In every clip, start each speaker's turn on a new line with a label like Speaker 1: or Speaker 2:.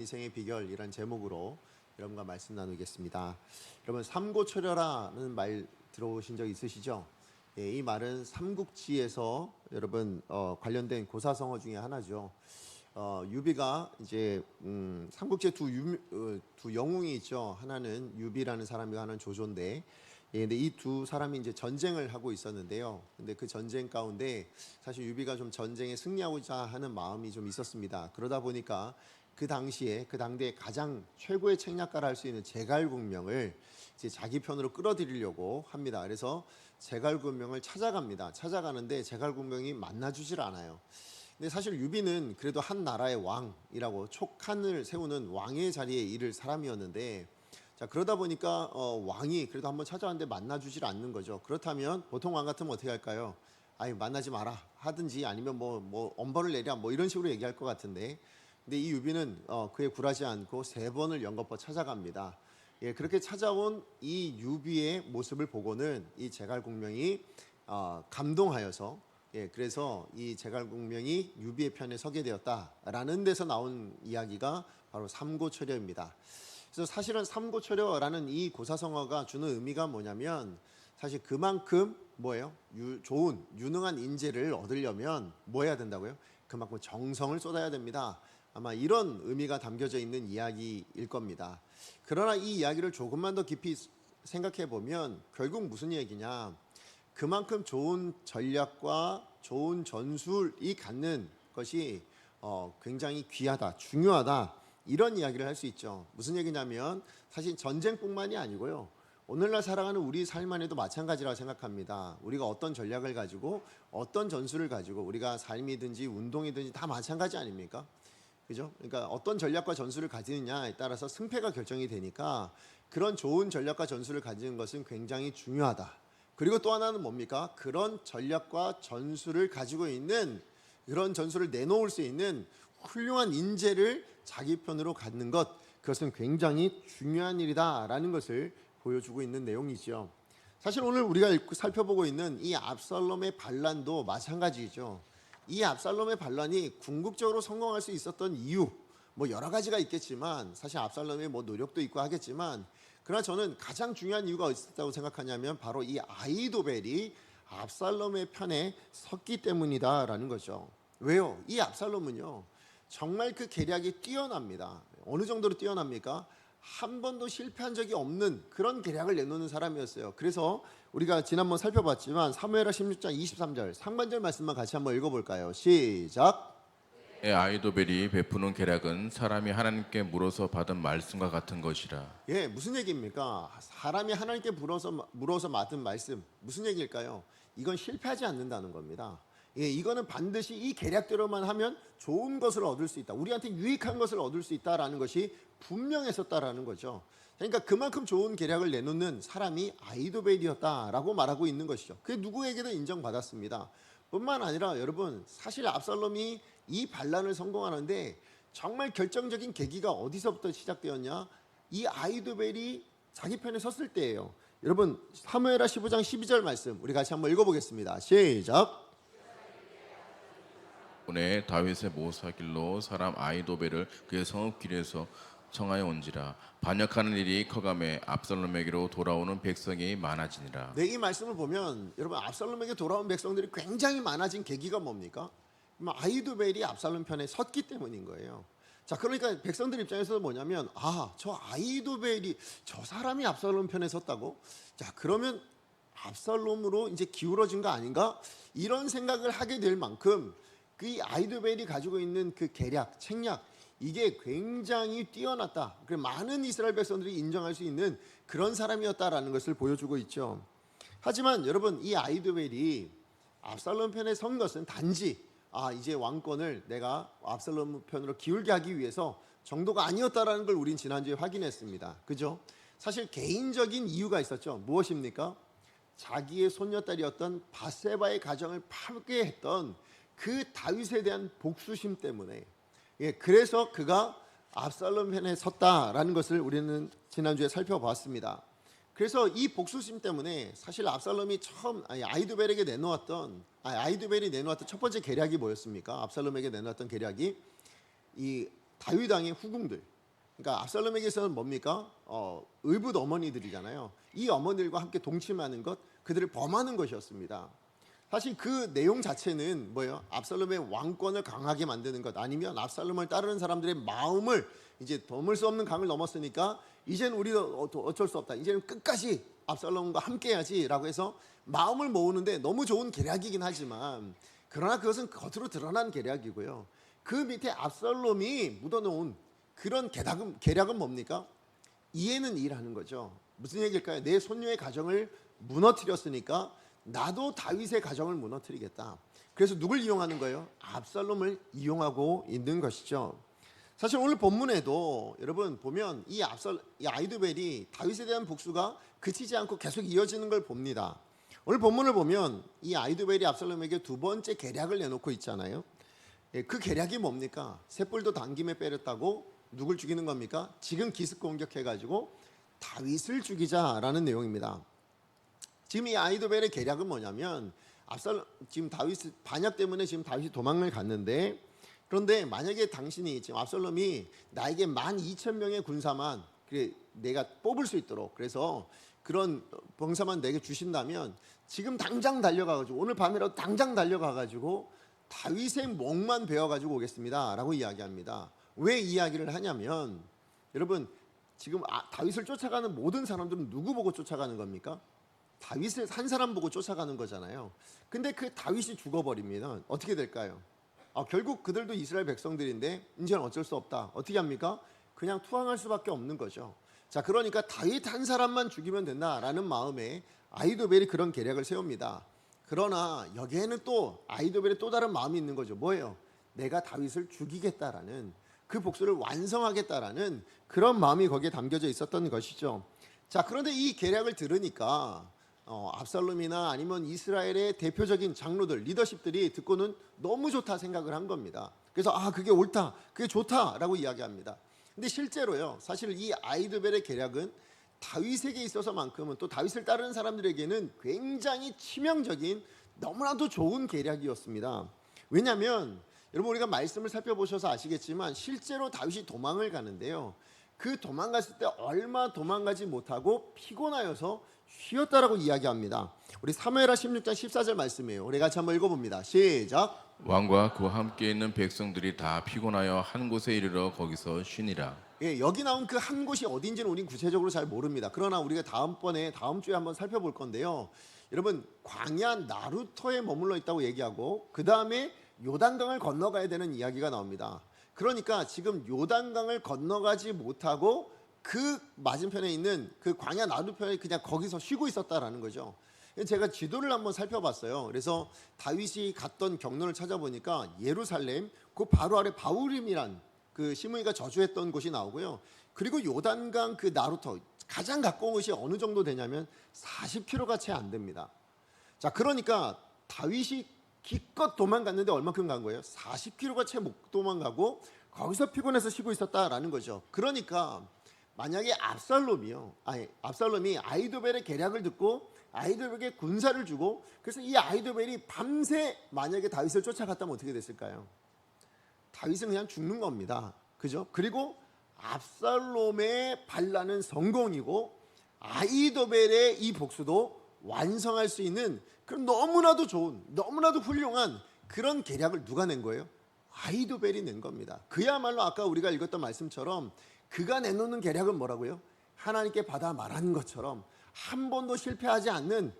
Speaker 1: 인생의 비결이란 제목으로 여러분과 말씀 나누겠습니다. 여러분 삼고초려라는 말 들어보신 적 있으시죠? 예, 이 말은 삼국지에서 여러분 관련된 고사성어 중에 하나죠. 유비가 이제 삼국지에 두 영웅이 있죠. 하나는 유비라는 사람이고 하나는 조조인데, 예, 근데 이 두 사람이 이제 전쟁을 하고 있었는데요. 근데 그 전쟁 가운데 사실 유비가 좀 전쟁에 승리하고자 하는 마음이 좀 있었습니다. 그러다 보니까 그 당시에 그 당대에 가장 최고의 책략가를 할 수 있는 제갈국명을 이제 자기 편으로 끌어들이려고 합니다. 그래서 제갈국명을 찾아갑니다. 찾아가는데 제갈국명이 만나주질 않아요. 근데 사실 유비는 그래도 한 나라의 왕이라고 촉한을 세우는 왕의 자리에 이를 사람이었는데, 자 그러다 보니까 왕이 그래도 한번 찾아왔는데 만나주질 않는 거죠. 그렇다면 보통 왕 같으면 어떻게 할까요? 아니 만나지 마라 하든지 아니면 뭐 엄벌을 내랴 뭐 이런 식으로 얘기할 것 같은데, 근데 이 유비는 그에 굴하지 않고 3번을 연거푸 찾아갑니다. 예, 그렇게 찾아온 이 유비의 모습을 보고는 이 제갈국명이 감동하여서, 예, 그래서 이 제갈국명이 유비의 편에 서게 되었다라는 데서 나온 이야기가 바로 삼고초려입니다. 그래서 사실은 삼고초려라는 이 고사성어가 주는 의미가 뭐냐면, 사실 그만큼 뭐예요? 좋은 유능한 인재를 얻으려면 뭐 해야 된다고요? 그만큼 정성을 쏟아야 됩니다. 아마 이런 의미가 담겨져 있는 이야기일 겁니다. 그러나 이 이야기를 조금만 더 깊이 생각해 보면 결국 무슨 얘기냐, 그만큼 좋은 전략과 좋은 전술이 갖는 것이 굉장히 귀하다, 중요하다, 이런 이야기를 할 수 있죠. 무슨 얘기냐면 사실 전쟁뿐만이 아니고요, 오늘날 살아가는 우리 삶 안에도 마찬가지라고 생각합니다. 우리가 어떤 전략을 가지고 어떤 전술을 가지고 우리가 삶이든지 운동이든지 다 마찬가지 아닙니까? 그죠? 그러니까 어떤 전략과 전술을 가지느냐에 따라서 승패가 결정이 되니까 그런 좋은 전략과 전술을 가지는 것은 굉장히 중요하다. 그리고 또 하나는 뭡니까? 그런 전략과 전술을 가지고 있는, 그런 전술을 내놓을 수 있는 훌륭한 인재를 자기 편으로 갖는 것, 그것은 굉장히 중요한 일이다라는 것을 보여주고 있는 내용이죠. 사실 오늘 우리가 살펴보고 있는 이 압살롬의 반란도 마찬가지죠. 이 압살롬의 반란이 궁극적으로 성공할 수 있었던 이유, 뭐 여러 가지가 있겠지만 사실 압살롬의 뭐 노력도 있고 하겠지만, 그러나 저는 가장 중요한 이유가 있었다고 생각하냐면 바로 이 아히도벨이 압살롬의 편에 섰기 때문이다라는 거죠. 왜요? 이 압살롬은요 정말 그 계략이 뛰어납니다. 어느 정도로 뛰어납니까? 한 번도 실패한 적이 없는 그런 계략을 내놓는 사람이었어요. 그래서 우리가 지난번 살펴봤지만 사무엘하 16장 23절 상반절 말씀만 같이 한번 읽어볼까요? 시작.
Speaker 2: 아히도벨이 베푸는 계략은 사람이 하나님께 물어서 받은 말씀과 같은 것이라.
Speaker 1: 예, 무슨 얘기입니까? 사람이 하나님께 물어서 받은 말씀, 무슨 얘기일까요? 이건 실패하지 않는다는 겁니다. 예, 이거는 반드시 이 계략대로만 하면 좋은 것을 얻을 수 있다, 우리한테 유익한 것을 얻을 수 있다라는 것이 분명했었다라는 거죠. 그러니까 그만큼 좋은 계략을 내놓는 사람이 아히도벨이었다라고 말하고 있는 것이죠. 그게 누구에게도 인정받았습니다. 뿐만 아니라 여러분, 사실 압살롬이 이 반란을 성공하는데 정말 결정적인 계기가 어디서부터 시작되었냐? 이 아히도벨이 자기 편에 섰을 때예요. 여러분 사무엘하 15장 12절 말씀 우리 같이 한번 읽어보겠습니다. 시작.
Speaker 2: 오늘 다윗의 모사길로 사람 아히도벨을 그의 성읍 길에서 청하여 온지라. 반역하는 일이 커감에 압살롬에게로 돌아오는 백성이 많아지니라.
Speaker 1: 네, 이 말씀을 보면 여러분 압살롬에게 돌아온 백성들이 굉장히 많아진 계기가 뭡니까? 아히도벨이 압살롬 편에 섰기 때문인 거예요. 자, 그러니까 백성들 입장에서 뭐냐면, 저 아히도벨이, 저 사람이 압살롬 편에 섰다고? 자, 그러면 압살롬으로 이제 기울어진 거 아닌가? 이런 생각을 하게 될 만큼 그 아히도벨이 가지고 있는 그 계략, 책략, 이게 굉장히 뛰어났다. 많은 이스라엘 백성들이 인정할 수 있는 그런 사람이었다라는 것을 보여주고 있죠. 하지만 여러분, 이 아히도벨이 압살롬 편에 선 것은 단지 이제 왕권을 내가 압살롬 편으로 기울게 하기 위해서 정도가 아니었다라는 걸 우린 지난주에 확인했습니다. 그죠? 사실 개인적인 이유가 있었죠. 무엇입니까? 자기의 손녀딸이었던 밧세바의 가정을 파괴했던 그 다윗에 대한 복수심 때문에, 예, 그래서 그가 압살롬 편에 섰다라는 것을 우리는 지난주에 살펴봤습니다. 그래서 이 복수심 때문에 사실 압살롬이 처음 아히도벨이 내놓았던 첫 번째 계략이 뭐였습니까? 압살롬에게 내놓았던 계략이 이 다윗 왕의 후궁들, 그러니까 압살롬에게서는 뭡니까? 의붓 어머니들이잖아요. 이 어머니들과 함께 동침하는 것, 그들을 범하는 것이었습니다. 사실 그 내용 자체는 뭐예요? 압살롬의 왕권을 강하게 만드는 것, 아니면 압살롬을 따르는 사람들의 마음을 이제 넘을 수 없는 강을 넘었으니까 이제는 우리도 어쩔 수 없다. 이제는 끝까지 압살롬과 함께해야지라고 해서 마음을 모으는데 너무 좋은 계략이긴 하지만, 그러나 그것은 겉으로 드러난 계략이고요. 그 밑에 압살롬이 묻어놓은 그런 계략은 뭡니까? 이해는 일하는 거죠. 무슨 얘기일까요? 내 손녀의 가정을 무너뜨렸으니까 나도 다윗의 가정을 무너뜨리겠다. 그래서 누굴 이용하는 거예요? 압살롬을 이용하고 있는 것이죠. 사실 오늘 본문에도 여러분 보면 이 아히도벨이 다윗에 대한 복수가 그치지 않고 계속 이어지는 걸 봅니다. 오늘 본문을 보면 이 아히도벨이 압살롬에게 두 번째 계략을 내놓고 있잖아요. 그 계략이 뭡니까? 셋불도 당김에 빼렸다고 누굴 죽이는 겁니까? 지금 기습 공격해가지고 다윗을 죽이자라는 내용입니다. 지금 이 아히도벨의 계략은 뭐냐면, 지금 다윗 반역 때문에 지금 다윗이 도망을 갔는데, 그런데 만약에 당신이 지금 압살롬이 나에게 12,000명의 군사만 그래 내가 뽑을 수 있도록, 그래서 그런 병사만 내게 주신다면 지금 당장 달려가가지고, 오늘 밤이라도 당장 달려가가지고 다윗의 목만 베어가지고 오겠습니다라고 이야기합니다. 왜 이야기를 하냐면, 여러분 지금 다윗을 쫓아가는 모든 사람들은 누구 보고 쫓아가는 겁니까? 다윗을 한 사람 보고 쫓아가는 거잖아요. 근데 그 다윗이 죽어버리면 어떻게 될까요? 결국 그들도 이스라엘 백성들인데 이제는 어쩔 수 없다. 어떻게 합니까? 그냥 투항할 수밖에 없는 거죠. 자, 그러니까 다윗 한 사람만 죽이면 된다라는 마음에 아히도벨이 그런 계략을 세웁니다. 그러나 여기에는 또 아히도벨의 또 다른 마음이 있는 거죠. 뭐예요? 내가 다윗을 죽이겠다라는, 그 복수를 완성하겠다라는 그런 마음이 거기에 담겨져 있었던 것이죠. 자, 그런데 이 계략을 들으니까 압살롬이나 아니면 이스라엘의 대표적인 장로들, 리더십들이 듣고는 너무 좋다 생각을 한 겁니다. 그래서 그게 옳다, 그게 좋다라고 이야기합니다. 근데 실제로요, 사실 이 아히도벨의 계략은 다윗에게 있어서만큼은, 또 다윗을 따르는 사람들에게는 굉장히 치명적인, 너무나도 좋은 계략이었습니다. 왜냐하면 여러분, 우리가 말씀을 살펴보셔서 아시겠지만 실제로 다윗이 도망을 가는데요, 그 도망갔을 때 얼마 도망가지 못하고 피곤하여서 쉬었다라고 이야기합니다. 우리 사무엘하 16장 14절 말씀이에요. 우리 같이 한번 읽어봅니다. 시작.
Speaker 2: 왕과 그와 함께 있는 백성들이 다 피곤하여 한 곳에 이르러 거기서 쉬니라.
Speaker 1: 여기 나온 그 한 곳이 어딘지는 우린 구체적으로 잘 모릅니다. 그러나 우리가 다음 주에 한번 살펴볼 건데요, 여러분 광야 나루터에 머물러 있다고 얘기하고, 그 다음에 요단강을 건너가야 되는 이야기가 나옵니다. 그러니까 지금 요단강을 건너가지 못하고 그 맞은편에 있는 그 광야 나루편에 그냥 거기서 쉬고 있었다라는 거죠. 제가 지도를 한번 살펴봤어요. 그래서 다윗이 갔던 경로를 찾아보니까 예루살렘 그 바로 아래 바후림이란 그 시므이가 저주했던 곳이 나오고요. 그리고 요단강 그 나루터 가장 가까운 곳이 어느 정도 되냐면 40km가 채 안 됩니다. 자, 그러니까 다윗이 기껏 도망갔는데 얼마큼 간 거예요? 40km가 채 못 도망가고 거기서 피곤해서 쉬고 있었다라는 거죠. 그러니까 만약에 압살롬이 아히도벨의 계략을 듣고 아히도벨에게 군사를 주고, 그래서 이 아히도벨이 밤새 만약에 다윗을 쫓아갔다면 어떻게 됐을까요? 다윗은 그냥 죽는 겁니다. 그죠? 그리고 압살롬의 반란은 성공이고 아히도벨의 이 복수도 완성할 수 있는 그런 너무나도 좋은, 너무나도 훌륭한 그런 계략을 누가 낸 거예요? 아히도벨이 낸 겁니다. 그야말로 아까 우리가 읽었던 말씀처럼 그가 내놓는 계략은 뭐라고요? 하나님께 받아 말한 것처럼 한 번도 실패하지 않는,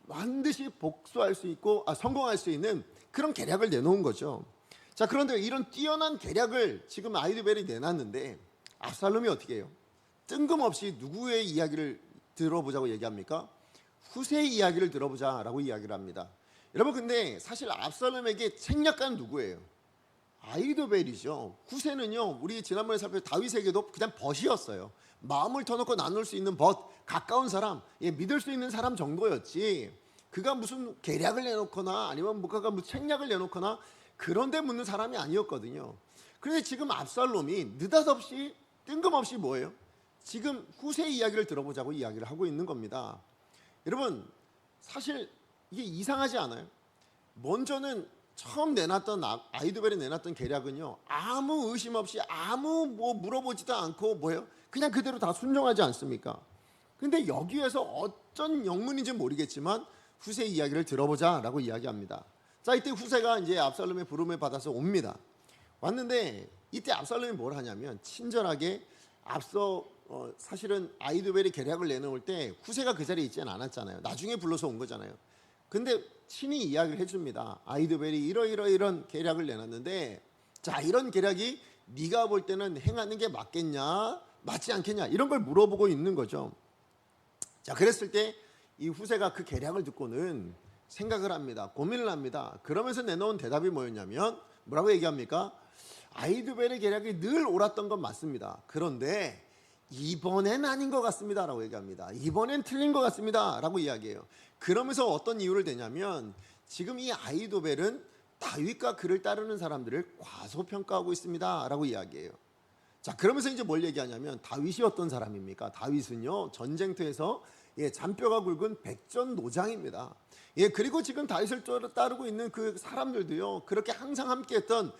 Speaker 1: 반드시 복수할 수 있고 성공할 수 있는 그런 계략을 내놓은 거죠. 자, 그런데 이런 뛰어난 계략을 지금 아히도벨이 내놨는데 압살롬이 어떻게 해요? 뜬금없이 누구의 이야기를 들어보자고 얘기합니까? 후세의 이야기를 들어보자라고 이야기를 합니다. 여러분, 근데 사실 압살롬에게 책략가는 누구예요? 아히도벨이죠. 후세는요, 우리 지난번에 살펴본 다윗에게도 그냥 벗이었어요. 마음을 터놓고 나눌 수 있는 벗, 가까운 사람, 믿을 수 있는 사람 정도였지, 그가 무슨 계략을 내놓거나 아니면 그가 무슨 책략을 내놓거나 그런 데 묻는 사람이 아니었거든요. 그런데 지금 압살롬이 느닷없이 뜬금없이 뭐예요? 지금 후세의 이야기를 들어보자고 이야기를 하고 있는 겁니다. 여러분, 사실 이게 이상하지 않아요? 먼저는 처음 내놨던 아히도벨이 내놨던 계략은요, 아무 의심 없이 아무 뭐 물어보지도 않고 뭐예요? 그냥 그대로 다 순종하지 않습니까? 근데 여기에서 어쩐 영문인지 모르겠지만 후세 이야기를 들어보자라고 이야기합니다. 자, 이때 후세가 이제 압살롬의 부름을 받아서 옵니다. 왔는데 이때 압살롬이 뭘 하냐면 친절하게 앞서 사실은 아히도벨이 계략을 내놓을 때 후세가 그 자리에 있지는 않았잖아요. 나중에 불러서 온 거잖아요. 근데 친히 이야기를 해줍니다. 아히도벨이 이런 계략을 내놨는데, 자, 이런 계략이 네가 볼 때는 행하는 게 맞겠냐 맞지 않겠냐 이런 걸 물어보고 있는 거죠. 자, 그랬을 때 이 후세가 그 계략을 듣고는 생각을 합니다. 고민을 합니다. 그러면서 내놓은 대답이 뭐였냐면 뭐라고 얘기합니까? 아히도벨의 계략이 늘 옳았던 건 맞습니다. 그런데 이번엔 아닌 것 같습니다 라고 얘기합니다. 이번엔 틀린 것 같습니다 라고 이야기해요. 그러면서 어떤 이유를 대냐면 지금 이 아히도벨은 다윗과 그를 따르는 사람들을 과소평가하고 있습니다 라고 이야기해요. 자, 그러면서 이제 뭘 얘기하냐면 다윗이 어떤 사람입니까? 다윗은요, 전쟁터에서 잔뼈가 굵은 백전노장입니다. 그리고 지금 다윗을 따르고 있는 그 사람들도요, 그렇게 항상 함께했던,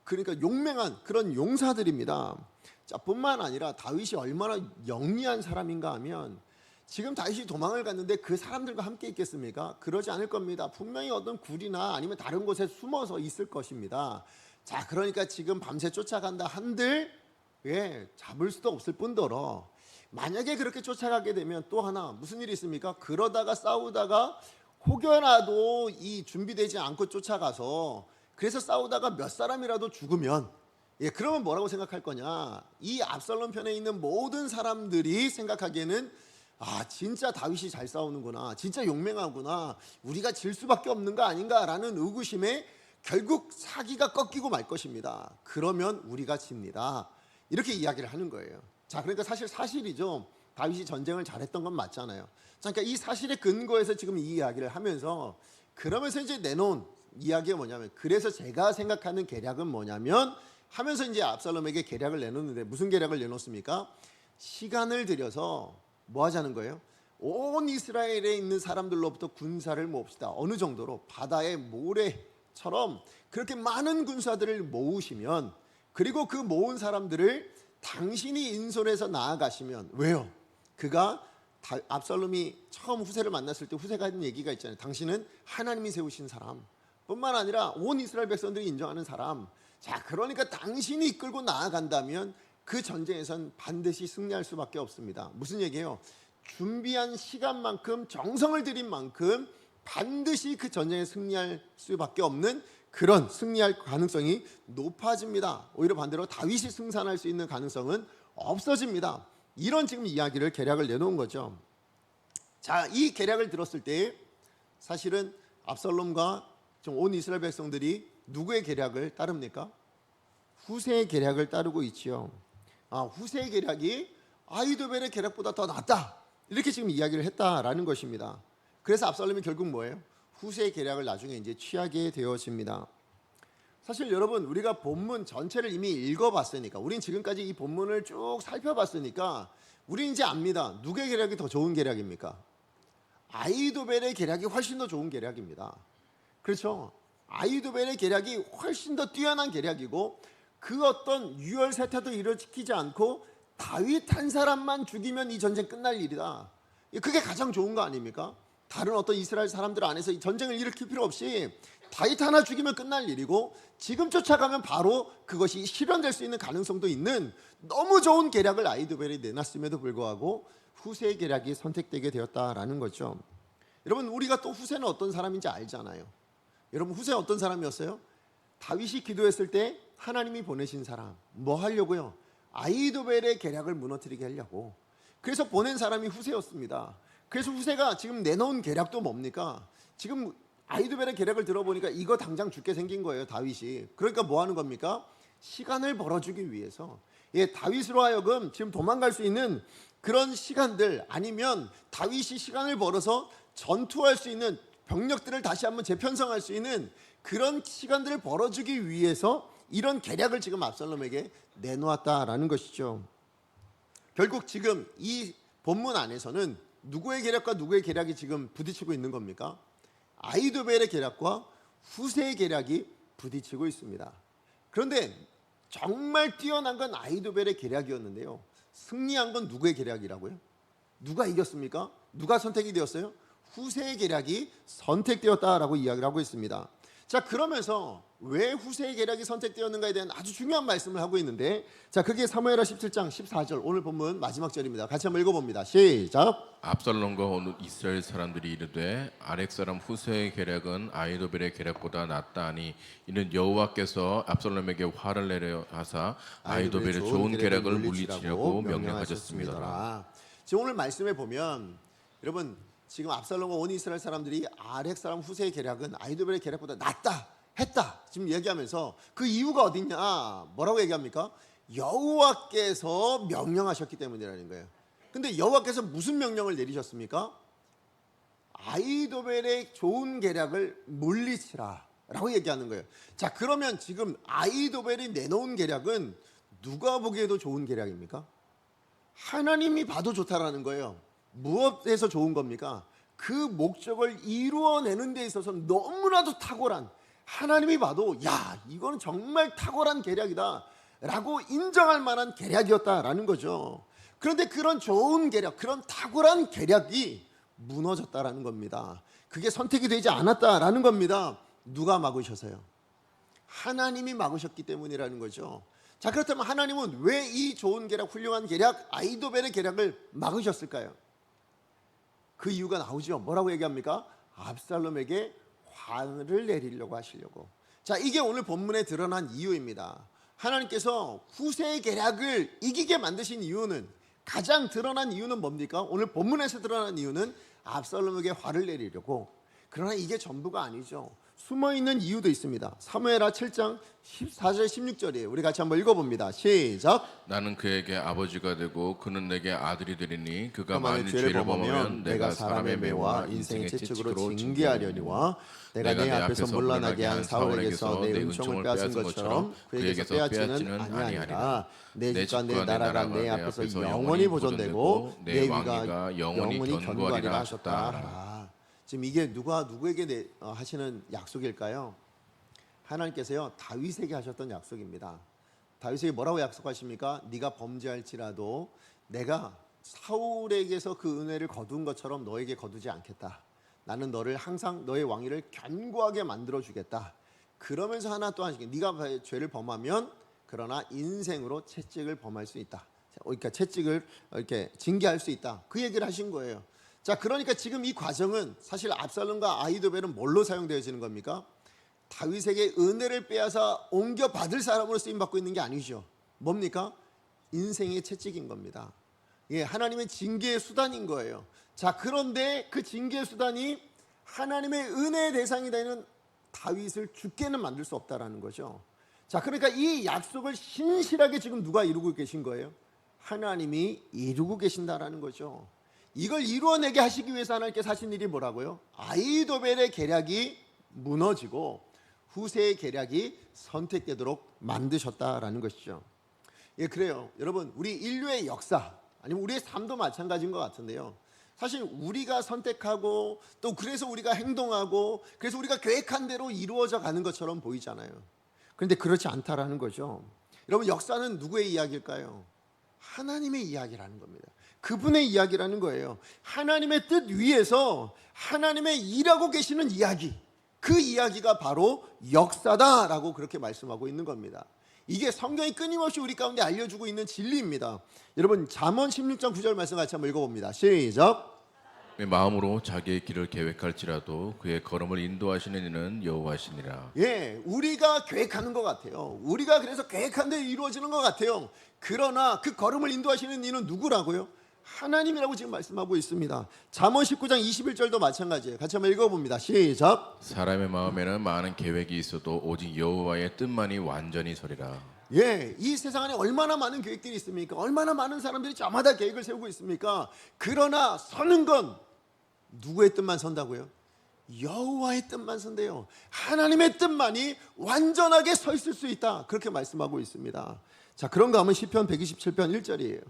Speaker 1: 그러니까 용맹한 그런 용사들입니다. 자, 뿐만 아니라 다윗이 얼마나 영리한 사람인가 하면 지금 다윗이 도망을 갔는데 그 사람들과 함께 있겠습니까? 그러지 않을 겁니다. 분명히 어떤 굴이나 아니면 다른 곳에 숨어서 있을 것입니다. 자, 그러니까 지금 밤새 쫓아간다 한들 잡을 수도 없을 뿐더러 만약에 그렇게 쫓아가게 되면 또 하나 무슨 일이 있습니까? 그러다가 싸우다가 혹여라도 이 준비되지 않고 쫓아가서 그래서 싸우다가 몇 사람이라도 죽으면 그러면 뭐라고 생각할 거냐? 이 압살롬 편에 있는 모든 사람들이 생각하기에는 진짜 다윗이 잘 싸우는구나, 진짜 용맹하구나, 우리가 질 수밖에 없는 거 아닌가라는 의구심에 결국 사기가 꺾이고 말 것입니다. 그러면 우리가 집니다. 이렇게 이야기를 하는 거예요. 자, 그러니까 사실이죠. 다윗이 전쟁을 잘했던 건 맞잖아요. 자, 그러니까 이 사실에 근거해서 지금 이 이야기를 하면서 그러면서 이제 내놓은 이야기가 뭐냐면, 그래서 제가 생각하는 계략은 뭐냐면 하면서 이제 압살롬에게 계략을 내놓는데 무슨 계략을 내놓습니까? 시간을 들여서 뭐 하자는 거예요? 온 이스라엘에 있는 사람들로부터 군사를 모읍시다. 어느 정도로? 바다의 모래처럼 그렇게 많은 군사들을 모으시면, 그리고 그 모은 사람들을 당신이 인솔해서 나아가시면, 왜요? 그가 압살롬이 처음 후세를 만났을 때 후세가 하는 얘기가 있잖아요. 당신은 하나님이 세우신 사람 뿐만 아니라 온 이스라엘 백성들이 인정하는 사람. 자, 그러니까 당신이 이끌고 나아간다면 그 전쟁에선 반드시 승리할 수밖에 없습니다. 무슨 얘기예요? 준비한 시간만큼, 정성을 들인 만큼 반드시 그 전쟁에 승리할 수밖에 없는, 그런 승리할 가능성이 높아집니다. 오히려 반대로 다윗이 승산할 수 있는 가능성은 없어집니다. 이런 지금 이야기를, 계략을 내놓은 거죠. 자, 이 계략을 들었을 때 사실은 압살롬과 온 이스라엘 백성들이 누구의 계략을 따릅니까? 후세의 계략을 따르고 있지요. 후세의 계략이 아히도벨의 계략보다 더 낫다, 이렇게 지금 이야기를 했다라는 것입니다. 그래서 압살롬이 결국 뭐예요? 후세의 계략을 나중에 이제 취하게 되어집니다. 사실 여러분, 우리가 본문 전체를 이미 읽어봤으니까, 우린 지금까지 이 본문을 쭉 살펴봤으니까 우린 이제 압니다. 누구의 계략이 더 좋은 계략입니까? 아히도벨의 계략이 훨씬 더 좋은 계략입니다. 그렇죠? 아히도벨의 계략이 훨씬 더 뛰어난 계략이고, 그 어떤 유혈사태도 일으키지 않고 다윗 한 사람만 죽이면 이 전쟁 끝날 일이다. 그게 가장 좋은 거 아닙니까? 다른 어떤 이스라엘 사람들 안에서 이 전쟁을 일으킬 필요 없이 다윗 하나 죽이면 끝날 일이고, 지금 쫓아가면 바로 그것이 실현될 수 있는 가능성도 있는 너무 좋은 계략을 아히도벨이 내놨음에도 불구하고 후세의 계략이 선택되게 되었다라는 거죠. 여러분, 우리가 또 후세는 어떤 사람인지 알잖아요. 여러분, 후세는 어떤 사람이었어요? 다윗이 기도했을 때 하나님이 보내신 사람. 뭐 하려고요? 아히도벨의 계략을 무너뜨리게 하려고. 그래서 보낸 사람이 후세였습니다. 그래서 후세가 지금 내놓은 계략도 뭡니까? 지금 아히도벨의 계략을 들어보니까 이거 당장 죽게 생긴 거예요, 다윗이. 그러니까 뭐 하는 겁니까? 시간을 벌어주기 위해서, 다윗으로 하여금 지금 도망갈 수 있는 그런 시간들, 아니면 다윗이 시간을 벌어서 전투할 수 있는 병력들을 다시 한번 재편성할 수 있는 그런 시간들을 벌어주기 위해서 이런 계략을 지금 압살롬에게 내놓았다라는 것이죠. 결국 지금 이 본문 안에서는 누구의 계략과 누구의 계략이 지금 부딪히고 있는 겁니까? 아히도벨의 계략과 후세의 계략이 부딪히고 있습니다. 그런데 정말 뛰어난 건 아히도벨의 계략이었는데요. 승리한 건 누구의 계략이라고요? 누가 이겼습니까? 누가 선택이 되었어요? 후세의 계략이 선택되었다라고 이야기를 하고 있습니다. 자, 그러면서 왜 후세의 계략이 선택되었는가에 대한 아주 중요한 말씀을 하고 있는데, 자, 그게 사무엘하 17장 14절 오늘 본문 마지막 절입니다. 같이 한번 읽어봅니다. 시작.
Speaker 2: 압살롬과 온 이스라엘 사람들이 이르되 아렉 사람 후세의 계략은 아히도벨의 계략보다 낫다 하니 이는 여호와께서 압살롬에게 화를 내려 하사 아히도벨의 좋은 계략을 물리치려고 명령하셨습니다.
Speaker 1: 지금 오늘 말씀에 보면 여러분 지금 압살롬과 온 이스라엘 사람들이 아렉 사람 후세의 계략은 아히도벨의 계략보다 낫다 했다 지금 얘기하면서 그 이유가 어딨냐, 뭐라고 얘기합니까? 여호와께서 명령하셨기 때문이라는 거예요. 근데 여호와께서 무슨 명령을 내리셨습니까? 아히도벨의 좋은 계략을 물리치라 라고 얘기하는 거예요. 자, 그러면 지금 아히도벨이 내놓은 계략은 누가 보기에도 좋은 계략입니까? 하나님이 봐도 좋다라는 거예요. 무엇에서 좋은 겁니까? 그 목적을 이루어내는 데 있어서 너무나도 탁월한, 하나님이 봐도 야, 이거는 정말 탁월한 계략이다 라고 인정할 만한 계략이었다라는 거죠. 그런데 그런 좋은 계략, 그런 탁월한 계략이 무너졌다라는 겁니다. 그게 선택이 되지 않았다라는 겁니다. 누가 막으셔서요? 하나님이 막으셨기 때문이라는 거죠. 자, 그렇다면 하나님은 왜 이 좋은 계략, 훌륭한 계략, 아히도벨의 계략을 막으셨을까요? 그 이유가 나오죠. 뭐라고 얘기합니까? 압살롬에게 화를 내리려고 하시려고. 자, 이게 오늘 본문에 드러난 이유입니다. 하나님께서 후세의 계략을 이기게 만드신 이유는, 가장 드러난 이유는 뭡니까? 오늘 본문에서 드러난 이유는 압살롬에게 화를 내리려고. 그러나 이게 전부가 아니죠. 숨어있는 이유도 있습니다. 사무엘하 7장 14절 16절이에요. 우리 같이 한번 읽어봅니다. 시작.
Speaker 2: 나는 그에게 아버지가 되고 그는 내게 아들이 되리니 그가 만일 죄를 범하면 내가 사람의 매와 인생의 채찍으로 징계하려니와 내가 내 앞에서 물러나게 한 사울에게서 내 은총을 빼앗은 것처럼 그에게서 빼앗지는 아니하리라. 내 집과 내 나라가 내 앞에서 영원히 보존되고 내 왕위가 영원히 견고하리라 하셨다.
Speaker 1: 지금 이게 누구에게 하시는 약속일까요? 하나님께서요, 다윗에게 하셨던 약속입니다. 다윗에게 뭐라고 약속하십니까? 네가 범죄할지라도 내가 사울에게서 그 은혜를 거둔 것처럼 너에게 거두지 않겠다. 나는 너를 항상 너의 왕위를 견고하게 만들어 주겠다. 그러면서 하나 또 하시게, 네가 죄를 범하면 그러나 인생으로 채찍을 범할 수 있다. 그러니까 채찍을 이렇게 징계할 수 있다. 그 얘기를 하신 거예요. 자, 그러니까 지금 이 과정은 사실 압살롬과 아히도벨은 뭘로 사용되어지는 겁니까? 다윗에게 은혜를 빼앗아 옮겨 받을 사람으로 쓰임 받고 있는 게 아니죠. 뭡니까? 인생의 채찍인 겁니다. 예, 하나님의 징계의 수단인 거예요. 자, 그런데 그 징계의 수단이 하나님의 은혜의 대상이 되는 다윗을 죽게는 만들 수 없다라는 거죠. 자, 그러니까 이 약속을 신실하게 지금 누가 이루고 계신 거예요? 하나님이 이루고 계신다라는 거죠. 이걸 이루어내게 하시기 위해서 하나님께서 하신 일이 뭐라고요? 아히도벨의 계략이 무너지고 후세의 계략이 선택되도록 만드셨다라는 것이죠. 예, 그래요. 여러분, 우리 인류의 역사 아니면 우리의 삶도 마찬가지인 것 같은데요. 사실 우리가 선택하고 또 그래서 우리가 행동하고 그래서 우리가 계획한 대로 이루어져 가는 것처럼 보이잖아요. 그런데 그렇지 않다라는 거죠. 여러분, 역사는 누구의 이야기일까요? 하나님의 이야기라는 겁니다. 그분의 이야기라는 거예요. 하나님의 뜻 위에서 하나님의 일하고 계시는 이야기, 그 이야기가 바로 역사다라고 그렇게 말씀하고 있는 겁니다. 이게 성경이 끊임없이 우리 가운데 알려주고 있는 진리입니다. 여러분, 잠언 16장 9절 말씀 같이 한번 읽어봅니다. 시작.
Speaker 2: 마음으로 자기의 길을 계획할지라도 그의 걸음을 인도하시는 이는 여호와시니라.
Speaker 1: 예, 우리가 계획하는 것 같아요. 우리가 그래서 계획한 대로 이루어지는 것 같아요. 그러나 그 걸음을 인도하시는 이는 누구라고요? 하나님이라고 지금 말씀하고 있습니다. 잠언 19장 21절도 마찬가지예요. 같이 한번 읽어봅니다. 시작.
Speaker 2: 사람의 마음에는 많은 계획이 있어도 오직 여호와의 뜻만이 완전히 서리라.
Speaker 1: 예, 이 세상 안에 얼마나 많은 계획들이 있습니까? 얼마나 많은 사람들이 저마다 계획을 세우고 있습니까? 그러나 서는 건 누구의 뜻만 선다고요? 여호와의 뜻만 선대요. 하나님의 뜻만이 완전하게 서 있을 수 있다. 그렇게 말씀하고 있습니다. 자, 그런가 하면 시편 127편 1절이에요.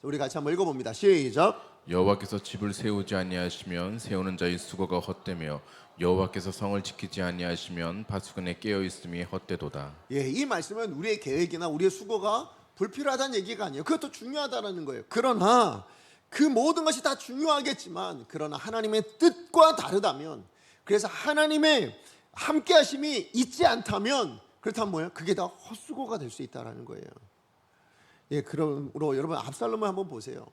Speaker 1: 우리 같이 한번 읽어봅니다. 시작.
Speaker 2: 여호와께서 집을 세우지 아니하시면 세우는 자의 수고가 헛되며 여호와께서 성을 지키지 아니하시면 바수근에 깨어 있음이 헛되도다.
Speaker 1: 예, 이 말씀은 우리의 계획이나 우리의 수고가 불필요하다는 얘기가 아니에요. 그것도 중요하다는 거예요. 그러나 그 모든 것이 다 중요하겠지만 그러나 하나님의 뜻과 다르다면, 그래서 하나님의 함께 하심이 있지 않다면, 그렇다면 뭐예요? 그게 다 헛수고가 될 수 있다는 거예요. 예, 그러므로 여러분 압살롬을 한번 보세요.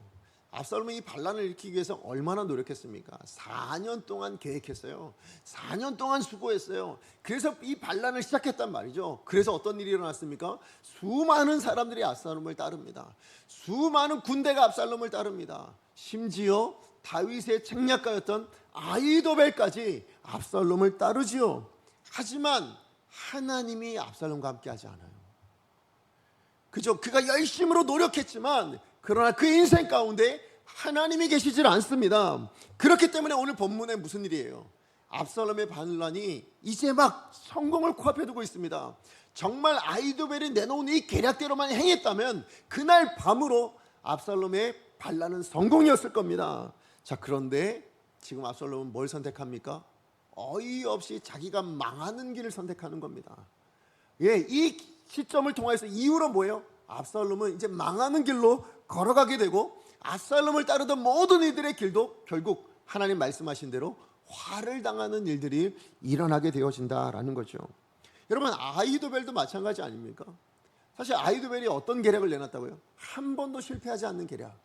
Speaker 1: 압살롬이 이 반란을 일으키기 위해서 얼마나 노력했습니까? 4년 동안 계획했어요. 4년 동안 수고했어요. 그래서 이 반란을 시작했단 말이죠. 그래서 어떤 일이 일어났습니까? 수많은 사람들이 압살롬을 따릅니다. 수많은 군대가 압살롬을 따릅니다. 심지어 다윗의 책략가였던 아히도벨까지 압살롬을 따르지요. 하지만 하나님이 압살롬과 함께하지 않아요. 그죠? 그가 열심으로 노력했지만 그러나 그 인생 가운데 하나님이 계시질 않습니다. 그렇기 때문에 오늘 본문에 무슨 일이에요? 압살롬의 반란이 이제 막 성공을 코앞에 두고 있습니다. 정말 아히도벨이 내놓은 이 계략대로만 행했다면 그날 밤으로 압살롬의 반란은 성공이었을 겁니다. 자, 그런데 지금 압살롬은 뭘 선택합니까? 어이없이 자기가 망하는 길을 선택하는 겁니다. 예, 이 시점을 통해서 이후로 뭐예요? 압살롬은 이제 망하는 길로 걸어가게 되고 압살롬을 따르던 모든 이들의 길도 결국 하나님 말씀하신 대로 화를 당하는 일들이 일어나게 되어진다라는 거죠. 여러분 아히도벨도 마찬가지 아닙니까? 사실 아히도벨이 어떤 계략을 내놨다고요? 한 번도 실패하지 않는 계략.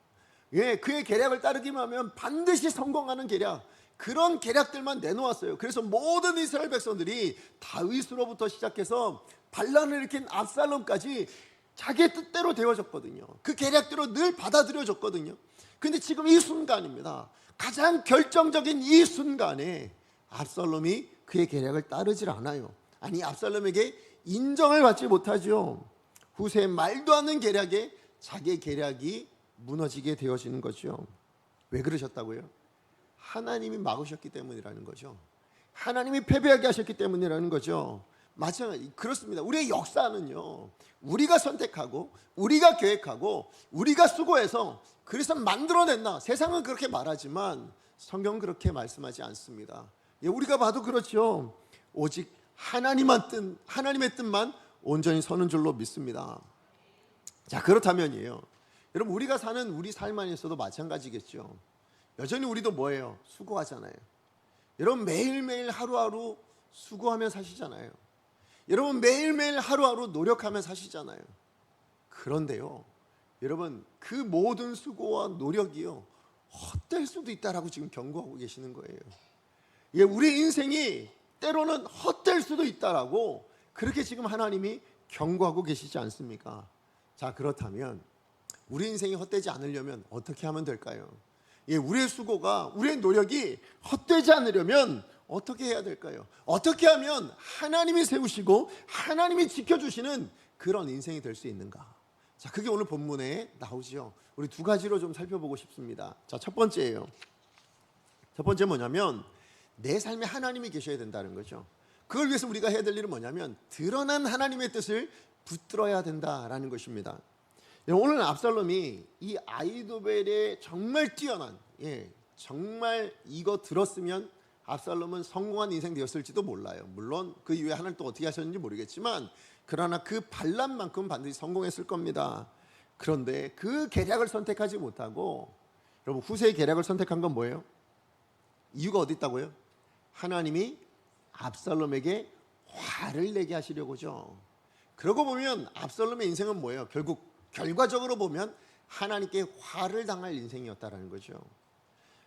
Speaker 1: 예, 그의 계략을 따르기만 하면 반드시 성공하는 계략. 그런 계략들만 내놓았어요. 그래서 모든 이스라엘 백성들이 다윗으로부터 시작해서 반란을 일으킨 압살롬까지 자기의 뜻대로 되어졌거든요. 그 계략대로 늘 받아들여졌거든요. 근데 지금 이 순간입니다. 가장 결정적인 이 순간에 압살롬이 그의 계략을 따르질 않아요. 아니, 압살롬에게 인정을 받지 못하죠. 후세의 말도 않는 계략에 자기의 계략이 무너지게 되어지는 거죠. 왜 그러셨다고요? 하나님이 막으셨기 때문이라는 거죠. 하나님이 패배하게 하셨기 때문이라는 거죠. 마찬가지 그렇습니다. 우리의 역사는요, 우리가 선택하고 우리가 계획하고 우리가 수고해서 그래서 만들어냈나, 세상은 그렇게 말하지만 성경은 그렇게 말씀하지 않습니다. 예, 우리가 봐도 그렇죠. 오직 하나님의 뜻만 온전히 서는 줄로 믿습니다. 자, 그렇다면이에요, 여러분 우리가 사는 우리 삶 안에서도 마찬가지겠죠. 여전히 우리도 뭐예요? 수고하잖아요. 여러분 매일매일 하루하루 수고하며 사시잖아요. 여러분 매일매일 하루하루 노력하며 사시잖아요. 그런데요, 여러분 그 모든 수고와 노력이요 헛될 수도 있다라고 지금 경고하고 계시는 거예요. 예, 우리 인생이 때로는 헛될 수도 있다라고 그렇게 지금 하나님이 경고하고 계시지 않습니까? 자, 그렇다면 우리 인생이 헛되지 않으려면 어떻게 하면 될까요? 예, 우리의 수고가, 우리의 노력이 헛되지 않으려면 어떻게 해야 될까요? 어떻게 하면 하나님이 세우시고 하나님이 지켜주시는 그런 인생이 될 수 있는가? 자, 그게 오늘 본문에 나오죠. 우리 두 가지로 좀 살펴보고 싶습니다. 자, 첫 번째예요. 첫 번째 뭐냐면 내 삶에 하나님이 계셔야 된다는 거죠. 그걸 위해서 우리가 해야 될 일은 뭐냐면 드러난 하나님의 뜻을 붙들어야 된다라는 것입니다. 오늘 압살롬이 이 아히도벨의 정말 뛰어난, 정말 이거 들었으면 압살롬은 성공한 인생 되었을지도 몰라요. 물론 그 이후에 하나님 또 어떻게 하셨는지 모르겠지만 그러나 그 반란만큼 반드시 성공했을 겁니다. 그런데 그 계략을 선택하지 못하고, 여러분 후세의 계략을 선택한 건 뭐예요? 이유가 어디 있다고요? 하나님이 압살롬에게 화를 내게 하시려고죠. 그러고 보면 압살롬의 인생은 뭐예요? 결과적으로 보면 하나님께 화를 당할 인생이었다라는 거죠.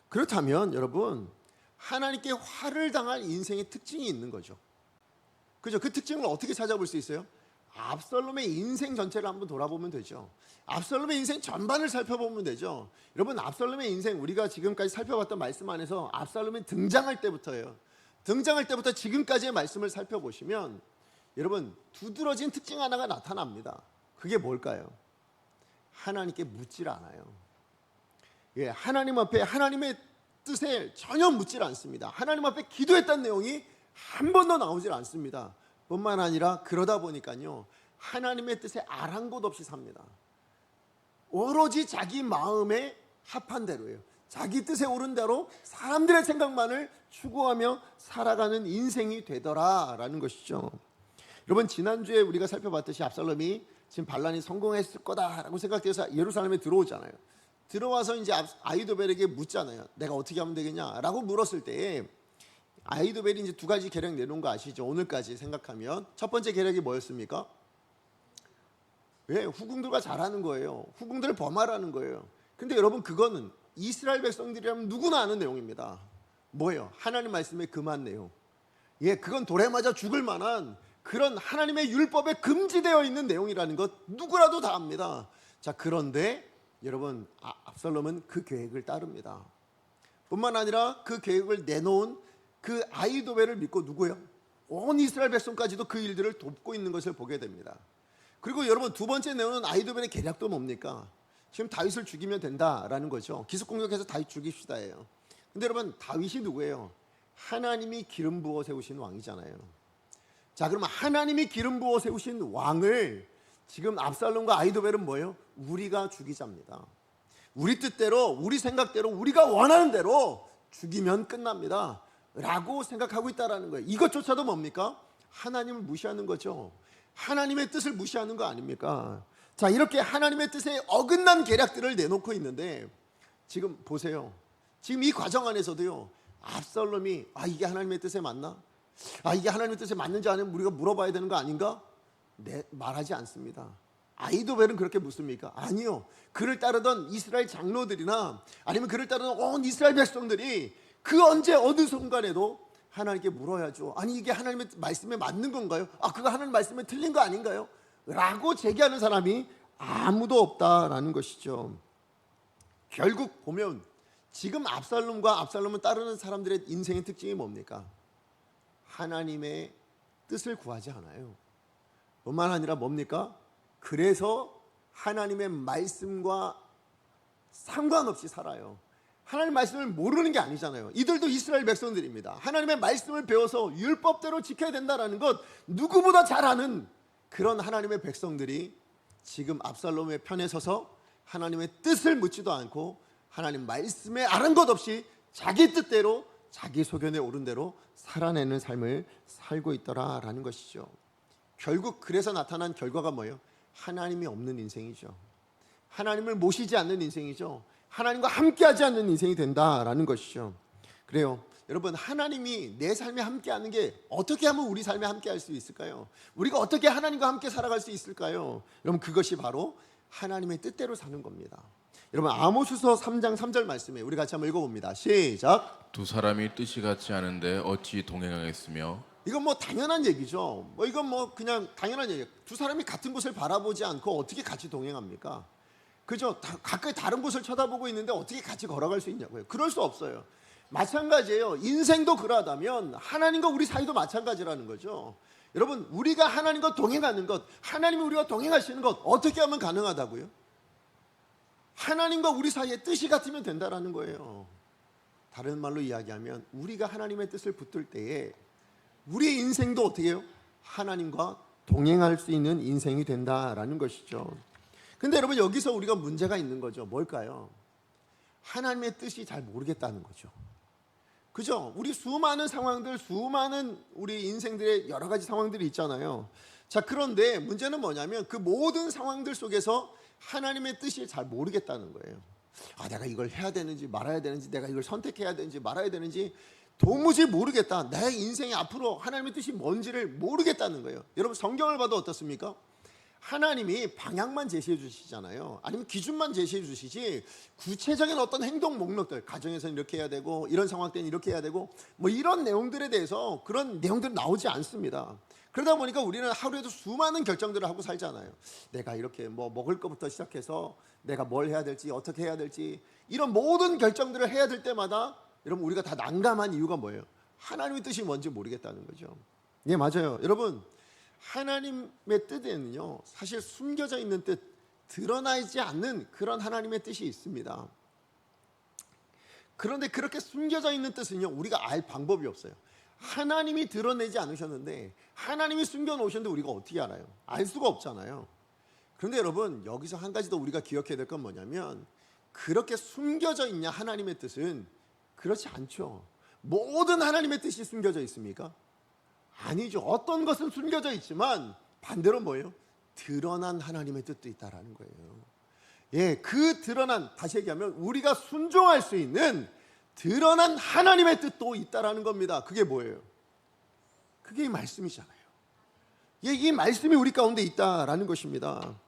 Speaker 1: 그렇다면 여러분 하나님께 화를 당할 인생의 특징이 있는 거죠. 그죠? 그 특징을 어떻게 찾아볼 수 있어요? 압살롬의 인생 전체를 한번 돌아보면 되죠. 압살롬의 인생 전반을 살펴보면 되죠. 여러분 압살롬의 인생, 우리가 지금까지 살펴봤던 말씀 안에서 압살롬이 등장할 때부터예요. 등장할 때부터 지금까지의 말씀을 살펴보시면 여러분 두드러진 특징 하나가 나타납니다. 그게 뭘까요? 하나님께 묻질 않아요. 예, 하나님 앞에 하나님의 뜻에 전혀 묻질 않습니다. 하나님 앞에 기도했다는 내용이 한 번도 나오질 않습니다. 뿐만 아니라 그러다 보니까요 하나님의 뜻에 아랑곳 없이 삽니다. 오로지 자기 마음에 합한 대로예요. 자기 뜻에 오른 대로 사람들의 생각만을 추구하며 살아가는 인생이 되더라라는 것이죠. 여러분, 지난주에 우리가 살펴봤듯이 압살롬이 지금 반란이 성공했을 거다라고 생각돼서 예루살렘에 들어오잖아요. 들어와서 이제 아히도벨에게 묻잖아요. 내가 어떻게 하면 되겠냐라고 물었을 때에 아히도벨이 이제 두 가지 계략 내놓은 거 아시죠? 오늘까지 생각하면 첫 번째 계략이 뭐였습니까? 왜? 후궁들과 잘하는 거예요. 후궁들을 범하라는 거예요. 근데 여러분, 그거는 이스라엘 백성들이라면 누구나 아는 내용입니다. 뭐예요? 하나님 말씀에 금한 내용. 그건 돌에 맞아 죽을 만한 그런 하나님의 율법에 금지되어 있는 내용이라는 것 누구라도 다 압니다. 자, 그런데 여러분, 압살롬은 그 계획을 따릅니다. 뿐만 아니라 그 계획을 내놓은 그 아히도벨을 믿고 누구요? 온 이스라엘 백성까지도 그 일들을 돕고 있는 것을 보게 됩니다. 그리고 여러분, 두 번째 내용은 아히도벨의 계략도 뭡니까? 지금 다윗을 죽이면 된다라는 거죠. 기습공격해서 다윗 죽입시다예요. 근데 여러분, 다윗이 누구예요? 하나님이 기름 부어 세우신 왕이잖아요. 자, 그러면 하나님이 기름 부어 세우신 왕을 지금 압살롬과 아히도벨은 뭐예요? 우리가 죽이자입니다. 우리 뜻대로, 우리 생각대로, 우리가 원하는 대로 죽이면 끝납니다 라고 생각하고 있다는 거예요. 이것조차도 뭡니까? 하나님을 무시하는 거죠. 하나님의 뜻을 무시하는 거 아닙니까? 자, 이렇게 하나님의 뜻에 어긋난 계략들을 내놓고 있는데 지금 보세요. 지금 이 과정 안에서도요, 압살롬이 이게 하나님의 뜻에 맞나? 이게 하나님의 뜻에 맞는지 아니면 우리가 물어봐야 되는 거 아닌가? 말하지 않습니다. 아히도벨은 그렇게 묻습니까? 아니요. 그를 따르던 이스라엘 장로들이나 아니면 그를 따르던 온 이스라엘 백성들이 그 언제 어느 순간에도 하나님께 물어야죠. 아니, 이게 하나님의 말씀에 맞는 건가요? 그거 하나님 말씀에 틀린 거 아닌가요? 라고 제기하는 사람이 아무도 없다라는 것이죠. 결국 보면 지금 압살롬을 따르는 사람들의 인생의 특징이 뭡니까? 하나님의 뜻을 구하지 않아요. 뿐만 아니라 뭡니까? 그래서 하나님의 말씀과 상관없이 살아요. 하나님 말씀을 모르는 게 아니잖아요. 이들도 이스라엘 백성들입니다. 하나님의 말씀을 배워서 율법대로 지켜야 된다는 것 누구보다 잘 아는 그런 하나님의 백성들이 지금 압살롬의 편에 서서 하나님의 뜻을 묻지도 않고 하나님 말씀에 아랑곳 없이 자기 뜻대로 자기 소견에 오른 대로 살아내는 삶을 살고 있더라라는 것이죠. 결국 그래서 나타난 결과가 뭐예요? 하나님이 없는 인생이죠. 하나님을 모시지 않는 인생이죠. 하나님과 함께하지 않는 인생이 된다라는 것이죠. 그래요. 여러분, 하나님이 내 삶에 함께하는 게 어떻게 하면 우리 삶에 함께할 수 있을까요? 우리가 어떻게 하나님과 함께 살아갈 수 있을까요? 여러분, 그것이 바로 하나님의 뜻대로 사는 겁니다. 여러분, 아모스서 3장 3절 말씀에 우리 같이 한번 읽어봅니다. 시작.
Speaker 2: 두 사람이 뜻이 같지 않은데 어찌 동행하겠으며.
Speaker 1: 이건 뭐 당연한 얘기죠. 이건 뭐 그냥 당연한 얘기예요. 두 사람이 같은 곳을 바라보지 않고 어떻게 같이 동행합니까? 그죠? 각각 다른 곳을 쳐다보고 있는데 어떻게 같이 걸어갈 수 있냐고요. 그럴 수 없어요. 마찬가지예요. 인생도 그러하다면 하나님과 우리 사이도 마찬가지라는 거죠. 여러분, 우리가 하나님과 동행하는 것, 하나님이 우리와 동행하시는 것 어떻게 하면 가능하다고요? 하나님과 우리 사이에 뜻이 같으면 된다라는 거예요. 다른 말로 이야기하면 우리가 하나님의 뜻을 붙들 때에 우리의 인생도 어떻게 해요? 하나님과 동행할 수 있는 인생이 된다라는 것이죠. 근데 여러분, 여기서 우리가 문제가 있는 거죠. 뭘까요? 하나님의 뜻이 잘 모르겠다는 거죠. 그죠? 우리 수많은 상황들, 수많은 우리 인생들의 여러 가지 상황들이 있잖아요. 자, 그런데 문제는 뭐냐면 그 모든 상황들 속에서 하나님의 뜻이 잘 모르겠다는 거예요. 내가 이걸 해야 되는지 말아야 되는지, 내가 이걸 선택해야 되는지 말아야 되는지 도무지 모르겠다. 내 인생이 앞으로 하나님의 뜻이 뭔지를 모르겠다는 거예요. 여러분, 성경을 봐도 어떻습니까? 하나님이 방향만 제시해 주시잖아요. 아니면 기준만 제시해 주시지 구체적인 어떤 행동 목록들, 가정에서는 이렇게 해야 되고 이런 상황 때는 이렇게 해야 되고 뭐 이런 내용들에 대해서 그런 내용들이 나오지 않습니다. 그러다 보니까 우리는 하루에도 수많은 결정들을 하고 살잖아요. 내가 이렇게 뭐 먹을 것부터 시작해서 내가 뭘 해야 될지 어떻게 해야 될지 이런 모든 결정들을 해야 될 때마다 여러분, 우리가 다 난감한 이유가 뭐예요? 하나님의 뜻이 뭔지 모르겠다는 거죠. 예, 맞아요. 여러분, 하나님의 뜻에는요, 사실 숨겨져 있는 뜻, 드러나지 않는 그런 하나님의 뜻이 있습니다. 그런데 그렇게 숨겨져 있는 뜻은요, 우리가 알 방법이 없어요. 하나님이 드러내지 않으셨는데 하나님이 숨겨놓으셨는데 우리가 어떻게 알아요? 알 수가 없잖아요. 그런데 여러분, 여기서 한 가지 더 우리가 기억해야 될 건 뭐냐면, 그렇게 숨겨져 있냐 하나님의 뜻은? 그렇지 않죠. 모든 하나님의 뜻이 숨겨져 있습니까? 아니죠. 어떤 것은 숨겨져 있지만 반대로 뭐예요? 드러난 하나님의 뜻도 있다라는 거예요. 예, 그 드러난, 다시 얘기하면 우리가 순종할 수 있는 드러난 하나님의 뜻도 있다라는 겁니다. 그게 뭐예요? 그게 이 말씀이잖아요. 예, 이 말씀이 우리 가운데 있다라는 것입니다.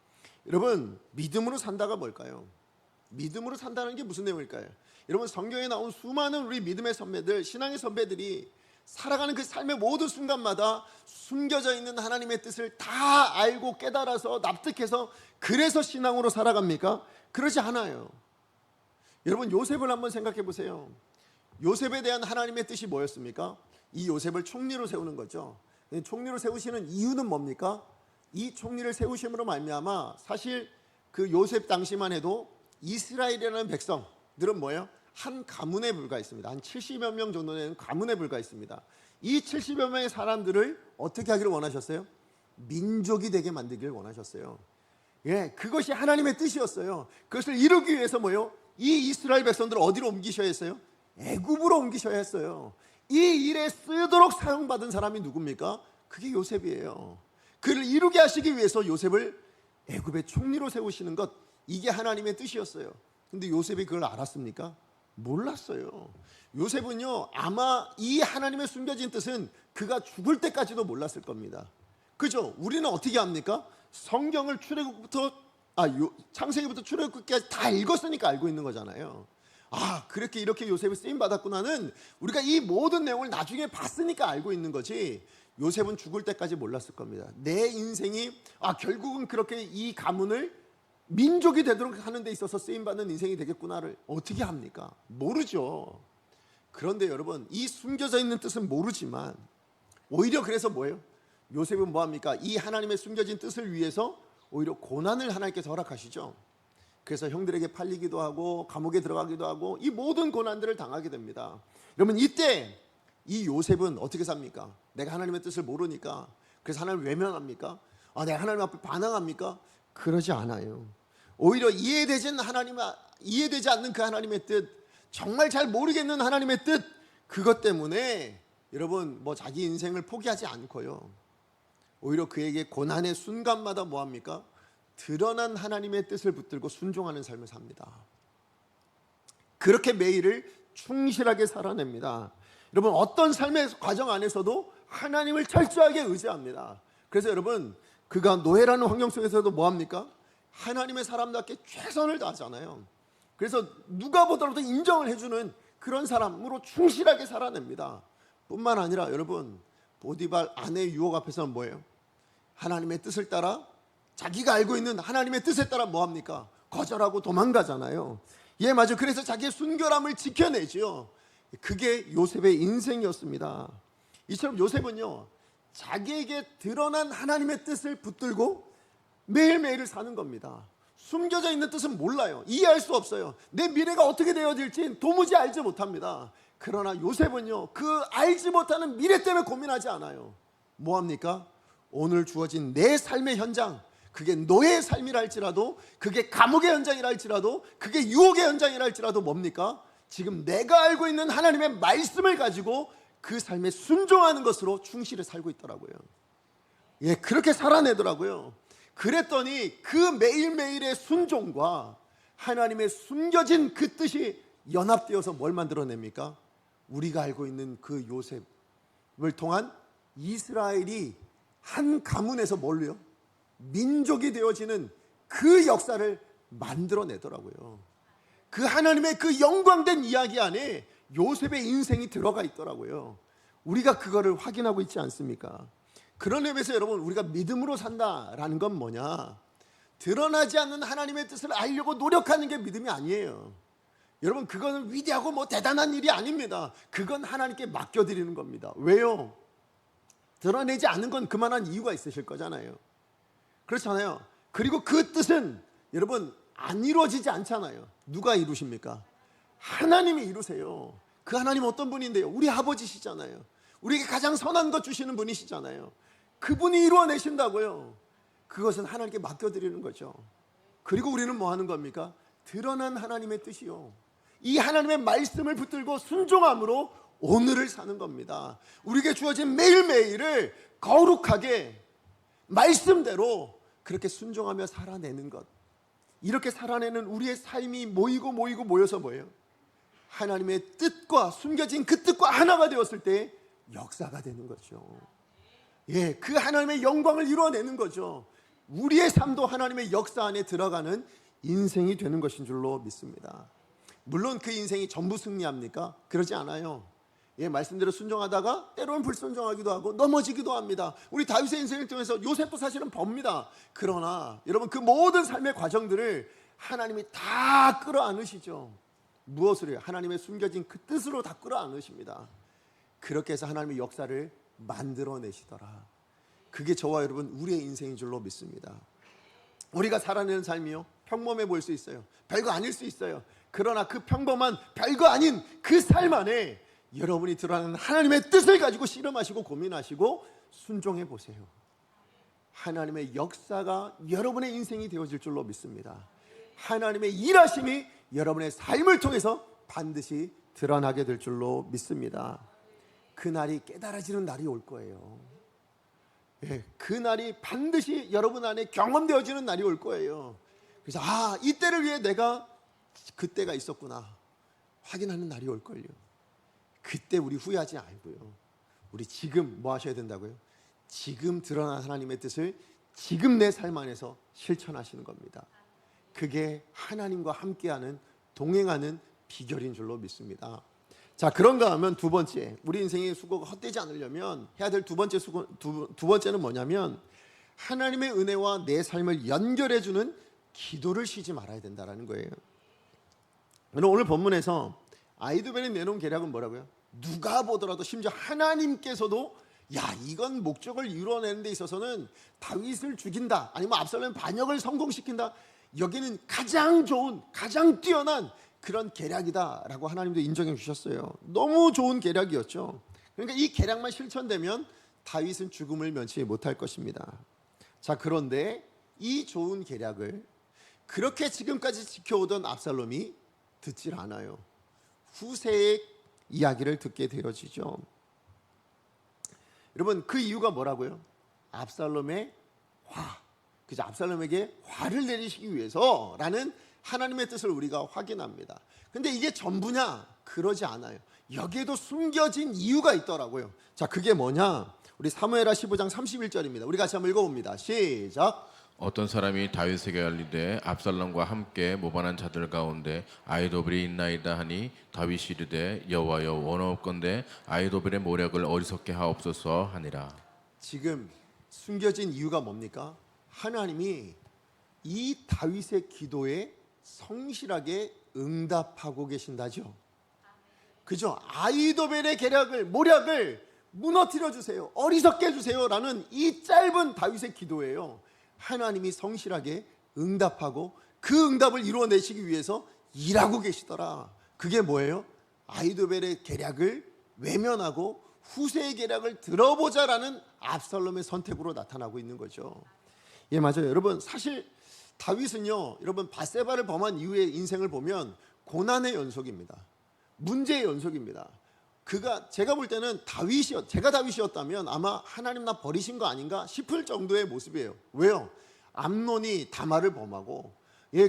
Speaker 1: 여러분, 믿음으로 산다가 뭘까요? 믿음으로 산다는 게 무슨 내용일까요? 여러분, 성경에 나온 수많은 우리 믿음의 선배들, 신앙의 선배들이 살아가는 그 삶의 모든 순간마다 숨겨져 있는 하나님의 뜻을 다 알고 깨달아서 납득해서 그래서 신앙으로 살아갑니까? 그러지 않아요. 여러분, 요셉을 한번 생각해 보세요. 요셉에 대한 하나님의 뜻이 뭐였습니까? 이 요셉을 총리로 세우는 거죠. 총리로 세우시는 이유는 뭡니까? 이 총리를 세우심으로 말미암아 사실 그 요셉 당시만 해도 이스라엘이라는 백성들은 뭐예요? 한 가문에 불과했습니다. 한 70여 명 정도 되는 가문에 불과했습니다. 이 70여 명의 사람들을 어떻게 하기를 원하셨어요? 민족이 되게 만들기를 원하셨어요. 예, 그것이 하나님의 뜻이었어요. 그것을 이루기 위해서 뭐예요? 이 이스라엘 백성들을 어디로 옮기셔야 했어요? 애굽으로 옮기셔야 했어요. 이 일에 쓰도록 사용받은 사람이 누굽니까? 그게 요셉이에요. 그를 이루게 하시기 위해서 요셉을 애굽의 총리로 세우시는 것, 이게 하나님의 뜻이었어요. 근데 요셉이 그걸 알았습니까? 몰랐어요. 요셉은요, 아마 이 하나님의 숨겨진 뜻은 그가 죽을 때까지도 몰랐을 겁니다. 그죠? 우리는 어떻게 합니까? 성경을 창세기부터 출애굽기까지 다 읽었으니까 알고 있는 거잖아요. 아, 그렇게 이렇게 요셉이 쓰임 받았구나는 우리가 이 모든 내용을 나중에 봤으니까 알고 있는 거지, 요셉은 죽을 때까지 몰랐을 겁니다. 내 인생이 결국은 그렇게 이 가문을 민족이 되도록 하는 데 있어서 쓰임받는 인생이 되겠구나를 어떻게 합니까? 모르죠. 그런데 여러분, 이 숨겨져 있는 뜻은 모르지만 오히려 그래서 뭐예요? 요셉은 뭐합니까? 이 하나님의 숨겨진 뜻을 위해서 오히려 고난을 하나님께서 허락하시죠. 그래서 형들에게 팔리기도 하고 감옥에 들어가기도 하고 이 모든 고난들을 당하게 됩니다. 여러분, 이때 이 요셉은 어떻게 삽니까? 내가 하나님의 뜻을 모르니까 그래서 하나님을 외면합니까? 내가 하나님 앞에 반항합니까? 그러지 않아요. 오히려 이해되지 않는 그 하나님의 뜻, 정말 잘 모르겠는 하나님의 뜻, 그것 때문에 여러분 자기 인생을 포기하지 않고요, 오히려 그에게 고난의 순간마다 뭐합니까? 드러난 하나님의 뜻을 붙들고 순종하는 삶을 삽니다. 그렇게 매일을 충실하게 살아냅니다. 여러분, 어떤 삶의 과정 안에서도 하나님을 철저하게 의지합니다. 그래서 여러분, 그가 노예라는 환경 속에서도 뭐합니까? 하나님의 사람답게 최선을 다하잖아요. 그래서 누가 보더라도 인정을 해주는 그런 사람으로 충실하게 살아냅니다. 뿐만 아니라 여러분, 보디발 아내의 유혹 앞에서는 뭐예요? 하나님의 뜻을 따라, 자기가 알고 있는 하나님의 뜻에 따라 뭐합니까? 거절하고 도망가잖아요. 예, 맞아요. 그래서 자기의 순결함을 지켜내지요. 그게 요셉의 인생이었습니다. 이처럼 요셉은요, 자기에게 드러난 하나님의 뜻을 붙들고 매일매일을 사는 겁니다. 숨겨져 있는 뜻은 몰라요. 이해할 수 없어요. 내 미래가 어떻게 되어질지 도무지 알지 못합니다. 그러나 요셉은요, 그 알지 못하는 미래 때문에 고민하지 않아요. 뭐합니까? 오늘 주어진 내 삶의 현장, 그게 노예의 삶이라 할지라도, 그게 감옥의 현장이라 할지라도, 그게 유혹의 현장이라 할지라도 뭡니까? 지금 내가 알고 있는 하나님의 말씀을 가지고 그 삶에 순종하는 것으로 충실히 살고 있더라고요. 예, 그렇게 살아내더라고요. 그랬더니 그 매일매일의 순종과 하나님의 숨겨진 그 뜻이 연합되어서 뭘 만들어냅니까? 우리가 알고 있는 그 요셉을 통한 이스라엘이 한 가문에서 뭘로요? 민족이 되어지는 그 역사를 만들어내더라고요. 그 하나님의 그 영광된 이야기 안에 요셉의 인생이 들어가 있더라고요. 우리가 그거를 확인하고 있지 않습니까? 그런 의미에서 여러분, 우리가 믿음으로 산다라는 건 뭐냐? 드러나지 않는 하나님의 뜻을 알려고 노력하는 게 믿음이 아니에요. 여러분, 그거는 위대하고 대단한 일이 아닙니다. 그건 하나님께 맡겨드리는 겁니다. 왜요? 드러내지 않는 건 그만한 이유가 있으실 거잖아요. 그렇잖아요. 그리고 그 뜻은 여러분 안 이루어지지 않잖아요. 누가 이루십니까? 하나님이 이루세요. 그 하나님 어떤 분인데요? 우리 아버지시잖아요. 우리에게 가장 선한 것 주시는 분이시잖아요. 그분이 이루어내신다고요. 그것은 하나님께 맡겨드리는 거죠. 그리고 우리는 뭐 하는 겁니까? 드러난 하나님의 뜻이요, 이 하나님의 말씀을 붙들고 순종함으로 오늘을 사는 겁니다. 우리에게 주어진 매일매일을 거룩하게 말씀대로 그렇게 순종하며 살아내는 것, 이렇게 살아내는 우리의 삶이 모여서 뭐예요? 하나님의 뜻과 숨겨진 그 뜻과 하나가 되었을 때 역사가 되는 거죠. 예, 그 하나님의 영광을 이루어내는 거죠. 우리의 삶도 하나님의 역사 안에 들어가는 인생이 되는 것인 줄로 믿습니다. 물론 그 인생이 전부 승리합니까? 그러지 않아요. 예, 말씀대로 순종하다가 때로는 불순종하기도 하고 넘어지기도 합니다. 우리 다윗의 인생을 통해서 요셉도 사실은 법니다. 그러나 여러분, 그 모든 삶의 과정들을 하나님이 다 끌어안으시죠. 무엇을 해요? 하나님의 숨겨진 그 뜻으로 다 끌어안으십니다. 그렇게 해서 하나님의 역사를 만들어내시더라. 그게 저와 여러분 우리의 인생인 줄로 믿습니다. 우리가 살아내는 삶이요, 평범해 보일 수 있어요. 별거 아닐 수 있어요. 그러나 그 평범한 별거 아닌 그 삶 안에 여러분이 드러나는 하나님의 뜻을 가지고 씨름하시고 고민하시고 순종해 보세요. 하나님의 역사가 여러분의 인생이 되어질 줄로 믿습니다. 하나님의 일하심이 여러분의 삶을 통해서 반드시 드러나게 될 줄로 믿습니다. 그날이 깨달아지는 날이 올 거예요. 예, 그날이 반드시 여러분 안에 경험되어지는 날이 올 거예요. 그래서 이때를 위해 내가 그때가 있었구나 확인하는 날이 올걸요. 그때 우리 후회하지 말고요, 우리 지금 뭐 하셔야 된다고요? 지금 드러난 하나님의 뜻을 지금 내 삶 안에서 실천하시는 겁니다. 그게 하나님과 함께하는, 동행하는 비결인 줄로 믿습니다. 자, 그런가 하면 두 번째, 우리 인생의 수고가 헛되지 않으려면 해야 될 두 번째는 뭐냐면 하나님의 은혜와 내 삶을 연결해주는 기도를 쉬지 말아야 된다는 거예요. 오늘 본문에서 아히도벨이 내놓은 계략은 뭐라고요? 누가 보더라도, 심지어 하나님께서도 이건 목적을 이루어내는 데 있어서는 다윗을 죽인다, 아니면 압살롬 반역을 성공시킨다, 여기는 가장 좋은, 가장 뛰어난 그런 계략이다 라고 하나님도 인정해 주셨어요. 너무 좋은 계략이었죠. 그러니까 이 계략만 실천되면 다윗은 죽음을 면치 못할 것입니다. 자, 그런데 이 좋은 계략을 그렇게 지금까지 지켜오던 압살롬이 듣질 않아요. 후세의 이야기를 듣게 되어지죠. 여러분, 그 이유가 뭐라고요? 압살롬의 그죠? 압살롬에게 화를 내리시기 위해서라는 하나님의 뜻을 우리가 확인합니다. 근데 이게 전부냐? 그러지 않아요. 여기에도 숨겨진 이유가 있더라고요. 자, 그게 뭐냐? 우리 사무엘하 15장 31절입니다. 우리 같이 한번 읽어봅니다. 시작.
Speaker 2: 어떤 사람이 다윗에게 알리되 압살롬과 함께 모반한 자들 가운데 아히도벨이 있나이다 하니 다윗이 이르되 여호와여 원하옵건대 아히도벨의 모략을 어리석게 하옵소서 하니라.
Speaker 1: 지금 숨겨진 이유가 뭡니까? 하나님이 이 다윗의 기도에 성실하게 응답하고 계신다죠. 그죠? 아히도벨의 계략을, 모략을 무너뜨려 주세요, 어리석게 해주세요 라는 이 짧은 다윗의 기도예요. 하나님이 성실하게 응답하고 그 응답을 이루어내시기 위해서 일하고 계시더라. 그게 뭐예요? 아히도벨의 계략을 외면하고 후세의 계략을 들어보자라는 압살롬의 선택으로 나타나고 있는 거죠. 예, 맞아요. 여러분, 사실 다윗은요, 여러분, 밧세바를 범한 이후의 인생을 보면 고난의 연속입니다. 문제의 연속입니다. 제가 볼 때는 제가 다윗이었다면 아마 하나님 나 버리신 거 아닌가 싶을 정도의 모습이에요. 왜요? 암논이 다말을 범하고,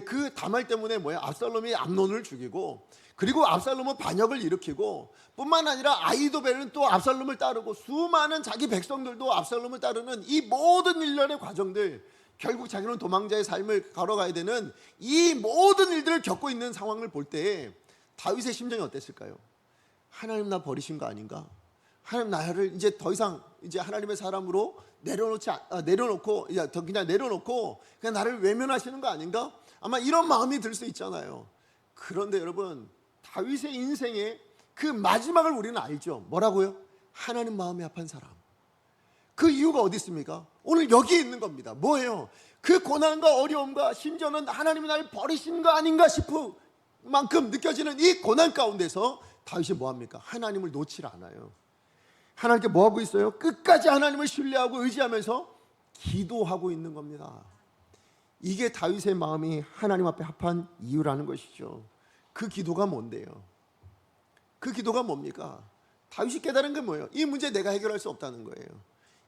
Speaker 1: 그 다말 때문에 압살롬이 암논을 죽이고, 그리고 압살롬은 반역을 일으키고, 뿐만 아니라 아히도벨은 또 압살롬을 따르고, 수많은 자기 백성들도 압살롬을 따르는 이 모든 일련의 과정들, 결국 자기는 도망자의 삶을 걸어가야 되는 이 모든 일들을 겪고 있는 상황을 볼 때 다윗의 심정이 어땠을까요? 하나님 나 버리신 거 아닌가? 하나님 나를 이제 더 이상 이제 하나님의 사람으로 내려놓고 그냥 나를 외면하시는 거 아닌가? 아마 이런 마음이 들 수 있잖아요. 그런데 여러분, 다윗의 인생의 그 마지막을 우리는 알죠. 뭐라고요? 하나님 마음이 합한 사람. 그 이유가 어디 있습니까? 오늘 여기 있는 겁니다. 뭐예요? 그 고난과 어려움과 심지어는 하나님이 나를 버리신 거 아닌가 싶을 만큼 느껴지는 이 고난 가운데서 다윗이 뭐합니까? 하나님을 놓질 않아요. 하나님께 뭐하고 있어요? 끝까지 하나님을 신뢰하고 의지하면서 기도하고 있는 겁니다. 이게 다윗의 마음이 하나님 앞에 합한 이유라는 것이죠. 그 기도가 뭔데요? 그 기도가 뭡니까? 다윗이 깨달은 게 뭐예요? 이 문제 내가 해결할 수 없다는 거예요.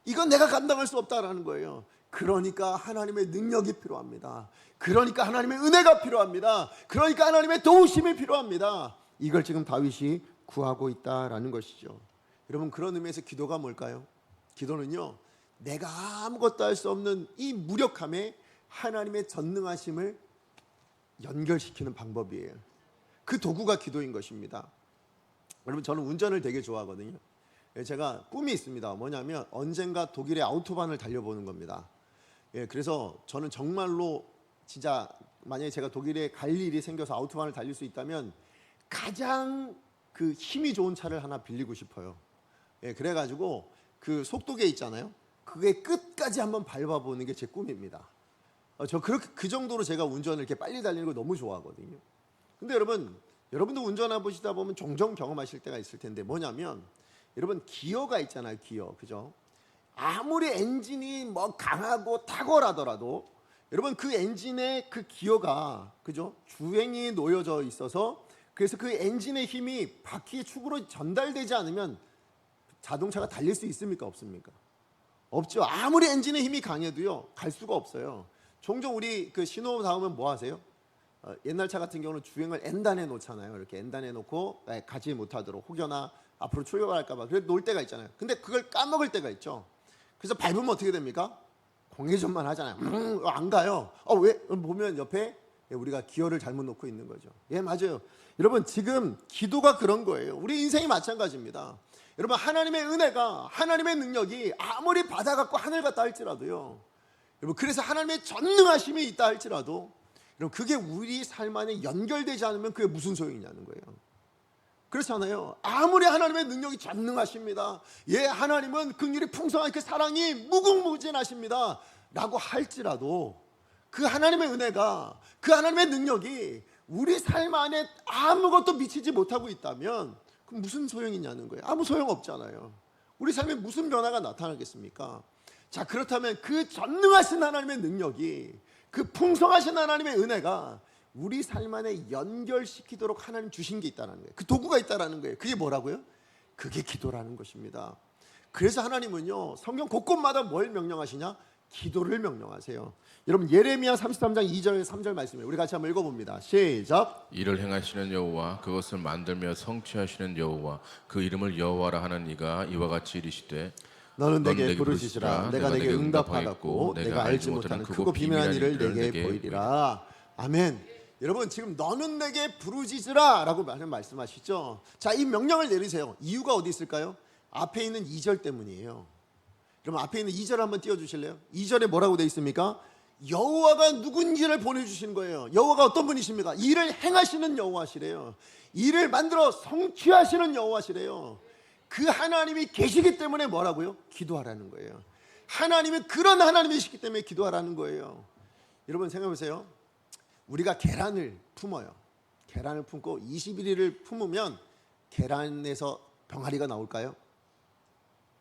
Speaker 1: 이건 내가 감당할 수 없다라는 거예요. 그러니까 하나님의 능력이 필요합니다. 그러니까 하나님의 은혜가 필요합니다. 그러니까 하나님의 도우심이 필요합니다. 이걸 지금 다윗이 구하고 있다라는 것이죠. 여러분, 그런 의미에서 기도가 뭘까요? 기도는요, 내가 아무것도 할 수 없는 이 무력함에 하나님의 전능하심을 연결시키는 방법이에요. 그 도구가 기도인 것입니다. 여러분, 저는 운전을 되게 좋아하거든요. 제가 꿈이 있습니다. 뭐냐면 언젠가 독일의 아우토반을 달려보는 겁니다. 그래서 저는 정말로 진짜 만약에 제가 독일에 갈 일이 생겨서 아우토반을 달릴 수 있다면 가장 그 힘이 좋은 차를 하나 빌리고 싶어요. 그래가지고 그 속도계 있잖아요. 그게 끝까지 한번 밟아보는 게 제 꿈입니다. 저 그렇게 그 정도로 제가 운전을 이렇게 빨리 달리는 걸 너무 좋아하거든요. 근데 여러분도 운전해 보시다 보면 종종 경험하실 때가 있을 텐데 뭐냐면 여러분, 기어가 있잖아요. 기어, 그죠? 아무리 엔진이 뭐 강하고 탁월하더라도 여러분, 그 엔진의 그 기어가, 그죠? 주행이 놓여져 있어서 그래서 그 엔진의 힘이 바퀴의 축으로 전달되지 않으면 자동차가 달릴 수 있습니까? 없습니까? 없죠. 아무리 엔진의 힘이 강해도요, 갈 수가 없어요. 종종 우리 그 신호 닿으면 뭐 하세요? 옛날 차 같은 경우는 주행을 N단에 놓잖아요. 이렇게 N단에 놓고 가지 못하도록, 혹여나 앞으로 출발할까봐 그래도 놓을 때가 있잖아요. 근데 그걸 까먹을 때가 있죠. 그래서 밟으면 어떻게 됩니까? 공회전만 하잖아요. 안 가요. 왜? 보면 옆에 우리가 기어를 잘못 놓고 있는 거죠. 예, 맞아요. 여러분, 지금 기도가 그런 거예요. 우리 인생이 마찬가지입니다. 여러분, 하나님의 은혜가, 하나님의 능력이 아무리 바다 같고 하늘 같다 할지라도요, 여러분, 그래서 하나님의 전능하심이 있다 할지라도 여러분, 그게 우리 삶 안에 연결되지 않으면 그게 무슨 소용이냐는 거예요. 그렇잖아요. 아무리 하나님의 능력이 전능하십니다. 예, 하나님은 긍휼이 풍성한 그 사랑이 무궁무진하십니다 라고 할지라도 그 하나님의 은혜가, 그 하나님의 능력이 우리 삶 안에 아무것도 미치지 못하고 있다면 그럼 무슨 소용이냐는 거예요. 아무 소용 없잖아요. 우리 삶에 무슨 변화가 나타나겠습니까? 자, 그렇다면 그 전능하신 하나님의 능력이, 그 풍성하신 하나님의 은혜가 우리 삶 안에 연결시키도록 하나님 주신 게 있다는 거예요. 그 도구가 있다는 거예요. 그게 뭐라고요? 그게 기도라는 것입니다. 그래서 하나님은요, 성경 곳곳마다 뭘 명령하시냐? 기도를 명령하세요. 여러분, 예레미야 33장 2절 3절 말씀이에요. 우리 같이 한번 읽어봅니다. 시작.
Speaker 2: 이를 행하시는 여호와, 그것을 만들며 성취하시는 여호와, 그 이름을 여호와라 하는 이가 이와 같이 이르시되
Speaker 1: 너는 내게 부르짖으라. 내가 내게 응답하겠고 내가 알지 못하는 크고 비밀한 일을 내게 보이리라. 아멘. 여러분, 지금 너는 내게 부르짖으라 라고 말씀하시죠. 자, 이 명령을 내리세요. 이유가 어디 있을까요? 앞에 있는 2절 때문이에요. 그럼 앞에 있는 2절 한번 띄워주실래요? 2절에 뭐라고 되어 있습니까? 여호와가 누군지를 보내주신 거예요. 여호와가 어떤 분이십니까? 일을 행하시는 여호와시래요. 일을 만들어 성취하시는 여호와시래요. 그 하나님이 계시기 때문에 뭐라고요? 기도하라는 거예요. 하나님은 그런 하나님이시기 때문에 기도하라는 거예요. 여러분, 생각해보세요. 우리가 계란을 품어요. 계란을 품고 21일을 품으면 계란에서 병아리가 나올까요?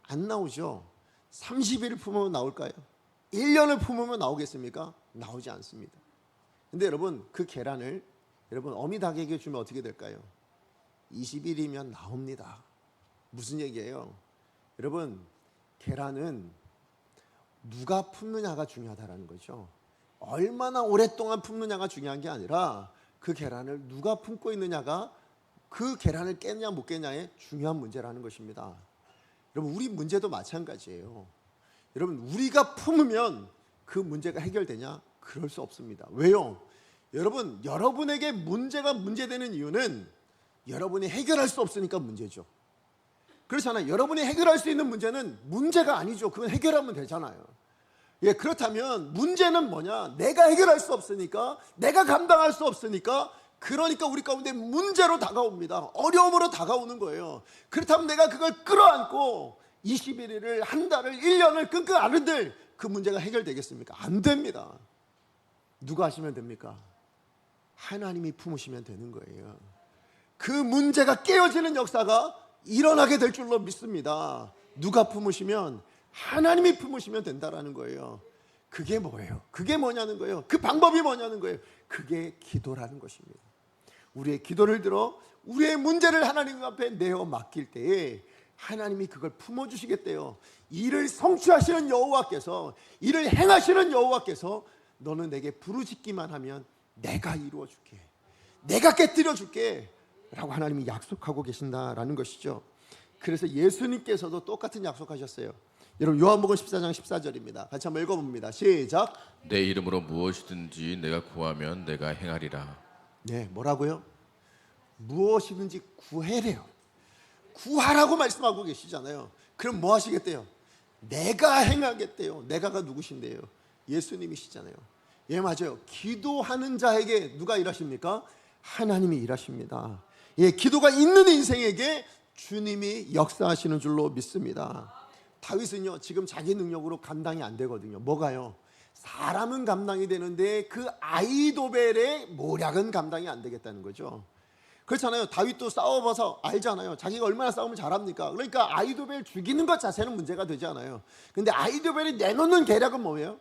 Speaker 1: 안 나오죠. 30일을 품으면 나올까요? 1년을 품으면 나오겠습니까? 나오지 않습니다. 근데 여러분, 그 계란을 여러분 어미 닭에게 주면 어떻게 될까요? 20일이면 나옵니다. 무슨 얘기예요? 여러분, 계란은 누가 품느냐가 중요하다는 거죠. 얼마나 오랫동안 품느냐가 중요한 게 아니라 그 계란을 누가 품고 있느냐가 그 계란을 깼냐 못 깼냐의 중요한 문제라는 것입니다. 여러분, 우리 문제도 마찬가지예요. 여러분, 우리가 품으면 그 문제가 해결되냐? 그럴 수 없습니다. 왜요? 여러분, 여러분에게 문제가 문제되는 이유는 여러분이 해결할 수 없으니까 문제죠. 그렇잖아요. 여러분이 해결할 수 있는 문제는 문제가 아니죠. 그건 해결하면 되잖아요. 예, 그렇다면 문제는 뭐냐? 내가 해결할 수 없으니까, 내가 감당할 수 없으니까, 그러니까 우리 가운데 문제로 다가옵니다. 어려움으로 다가오는 거예요. 그렇다면 내가 그걸 끌어안고 21일을, 한 달을, 1년을 끙끙 앓은들 그 문제가 해결되겠습니까? 안 됩니다. 누가 하시면 됩니까? 하나님이 품으시면 되는 거예요. 그 문제가 깨어지는 역사가 일어나게 될 줄로 믿습니다. 누가 품으시면? 하나님이 품으시면 된다라는 거예요. 그게 뭐예요? 그게 뭐냐는 거예요. 그 방법이 뭐냐는 거예요. 그게 기도라는 것입니다. 우리의 기도를 들어 우리의 문제를 하나님 앞에 내어 맡길 때에 하나님이 그걸 품어주시겠대요. 이를 성취하시는 여호와께서, 이를 행하시는 여호와께서 너는 내게 부르짖기만 하면 내가 이루어줄게, 내가 깨뜨려줄게 라고 하나님이 약속하고 계신다라는 것이죠. 그래서 예수님께서도 똑같은 약속하셨어요. 여러분 요한복음 14장 14절입니다. 같이 한번 읽어봅니다. 시작.
Speaker 2: 내 이름으로 무엇이든지 내가 구하면 내가 행하리라.
Speaker 1: 네, 뭐라고요? 무엇이든지 구해래요. 구하라고 말씀하고 계시잖아요. 그럼 뭐 하시겠대요? 내가 행하겠대요. 내가가 누구신데요? 예수님이시잖아요. 예, 맞아요. 기도하는 자에게 누가 일하십니까? 하나님이 일하십니다. 예, 기도가 있는 인생에게 주님이 역사하시는 줄로 믿습니다. 다윗은요, 지금 자기 능력으로 감당이 안 되거든요. 뭐가요? 사람은 감당이 되는데 그 아이도벨의 모략은 감당이 안 되겠다는 거죠. 그렇잖아요. 다윗도 싸워봐서 알잖아요. 자기가 얼마나 싸움을 잘합니까? 그러니까 아이도벨 죽이는 것 자체는 문제가 되지 않아요. 근데 아이도벨이 내놓는 계략은 뭐예요?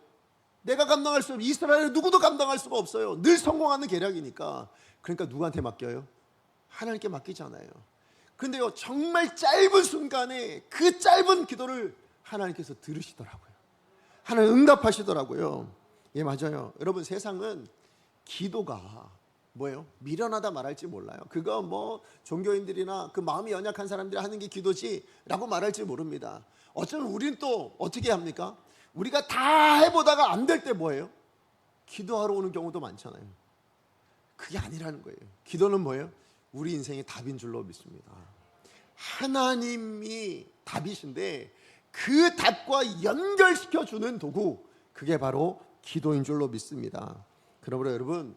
Speaker 1: 내가 감당할 수 없는, 이스라엘 누구도 감당할 수가 없어요. 늘 성공하는 계략이니까. 그러니까 누구한테 맡겨요? 하나님께 맡기잖아요. 근데요, 정말 짧은 순간에 그 짧은 기도를 하나님께서 들으시더라고요. 하나님 응답하시더라고요. 예, 맞아요. 여러분, 세상은 기도가 뭐예요? 미련하다 말할지 몰라요. 그거 뭐 종교인들이나 그 마음이 연약한 사람들이 하는 게 기도지라고 말할지 모릅니다. 어쩌면 우리는 또 어떻게 합니까? 우리가 다 해보다가 안 될 때 뭐예요? 기도하러 오는 경우도 많잖아요. 그게 아니라는 거예요. 기도는 뭐예요? 우리 인생의 답인 줄로 믿습니다. 하나님이 답이신데 그 답과 연결시켜주는 도구, 그게 바로 기도인 줄로 믿습니다. 그러므로 여러분,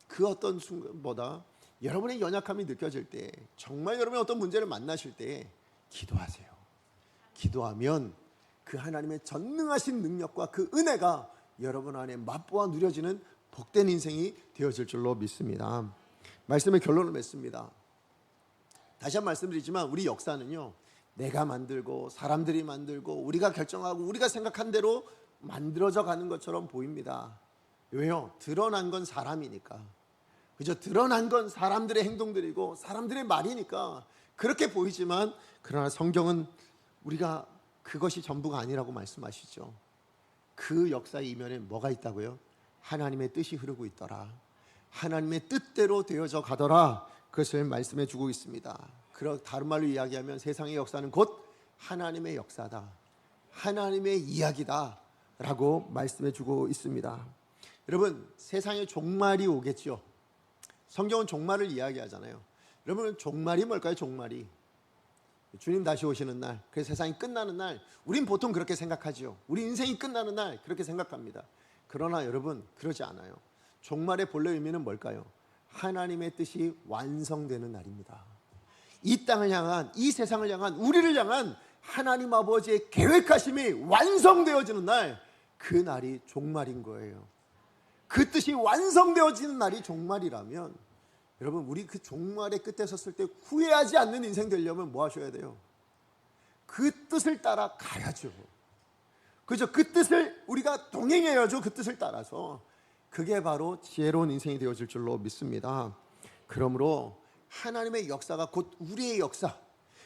Speaker 1: 그 어떤 순간보다 여러분의 연약함이 느껴질 때, 정말 여러분의 어떤 문제를 만나실 때 기도하세요. 기도하면 그 하나님의 전능하신 능력과 그 은혜가 여러분 안에 맛보아 누려지는 복된 인생이 되어질 줄로 믿습니다. 말씀의 결론을 맺습니다. 다시 한번 말씀드리지만 우리 역사는요, 내가 만들고 사람들이 만들고 우리가 결정하고 우리가 생각한 대로 만들어져 가는 것처럼 보입니다. 왜요? 드러난 건 사람이니까. 그죠? 드러난 건 사람들의 행동들이고 사람들의 말이니까 그렇게 보이지만, 그러나 성경은 우리가 그것이 전부가 아니라고 말씀하시죠. 그 역사의 이면에 뭐가 있다고요? 하나님의 뜻이 흐르고 있더라. 하나님의 뜻대로 되어져 가더라. 그것을 말씀해 주고 있습니다. 다른 말로 이야기하면 세상의 역사는 곧 하나님의 역사다, 하나님의 이야기다 라고 말씀해 주고 있습니다. 여러분, 세상에 종말이 오겠죠. 성경은 종말을 이야기하잖아요. 여러분, 종말이 뭘까요? 종말이 주님 다시 오시는 날, 그래서 세상이 끝나는 날, 우린 보통 그렇게 생각하죠. 우리 인생이 끝나는 날 그렇게 생각합니다. 그러나 여러분, 그러지 않아요. 종말의 본래 의미는 뭘까요? 하나님의 뜻이 완성되는 날입니다. 이 땅을 향한, 이 세상을 향한, 우리를 향한 하나님 아버지의 계획하심이 완성되어지는 날, 그 날이 종말인 거예요. 그 뜻이 완성되어지는 날이 종말이라면, 여러분, 우리 그 종말의 끝에 섰을 때 후회하지 않는 인생 되려면 뭐 하셔야 돼요? 그 뜻을 따라 가야죠. 그죠? 그 뜻을 우리가 동행해야죠. 그 뜻을 따라서. 그게 바로 지혜로운 인생이 되어질 줄로 믿습니다. 그러므로 하나님의 역사가 곧 우리의 역사,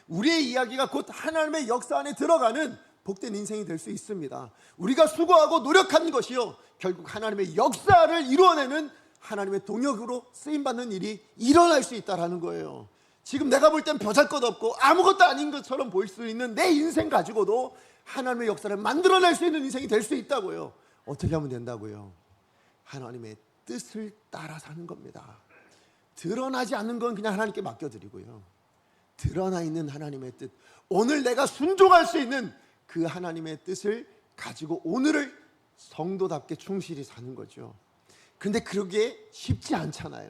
Speaker 1: 우리의 이야기가 곧 하나님의 역사 안에 들어가는 복된 인생이 될 수 있습니다. 우리가 수고하고 노력한 것이요, 결국 하나님의 역사를 이루어내는 하나님의 동역으로 쓰임받는 일이 일어날 수 있다는 거예요. 지금 내가 볼 땐 보잘것없고 아무것도 아닌 것처럼 보일 수 있는 내 인생 가지고도 하나님의 역사를 만들어낼 수 있는 인생이 될 수 있다고요. 어떻게 하면 된다고요? 하나님의 뜻을 따라 사는 겁니다. 드러나지 않는 건 그냥 하나님께 맡겨드리고요, 드러나 있는 하나님의 뜻, 오늘 내가 순종할 수 있는 그 하나님의 뜻을 가지고 오늘을 성도답게 충실히 사는 거죠. 근데 그러게 쉽지 않잖아요.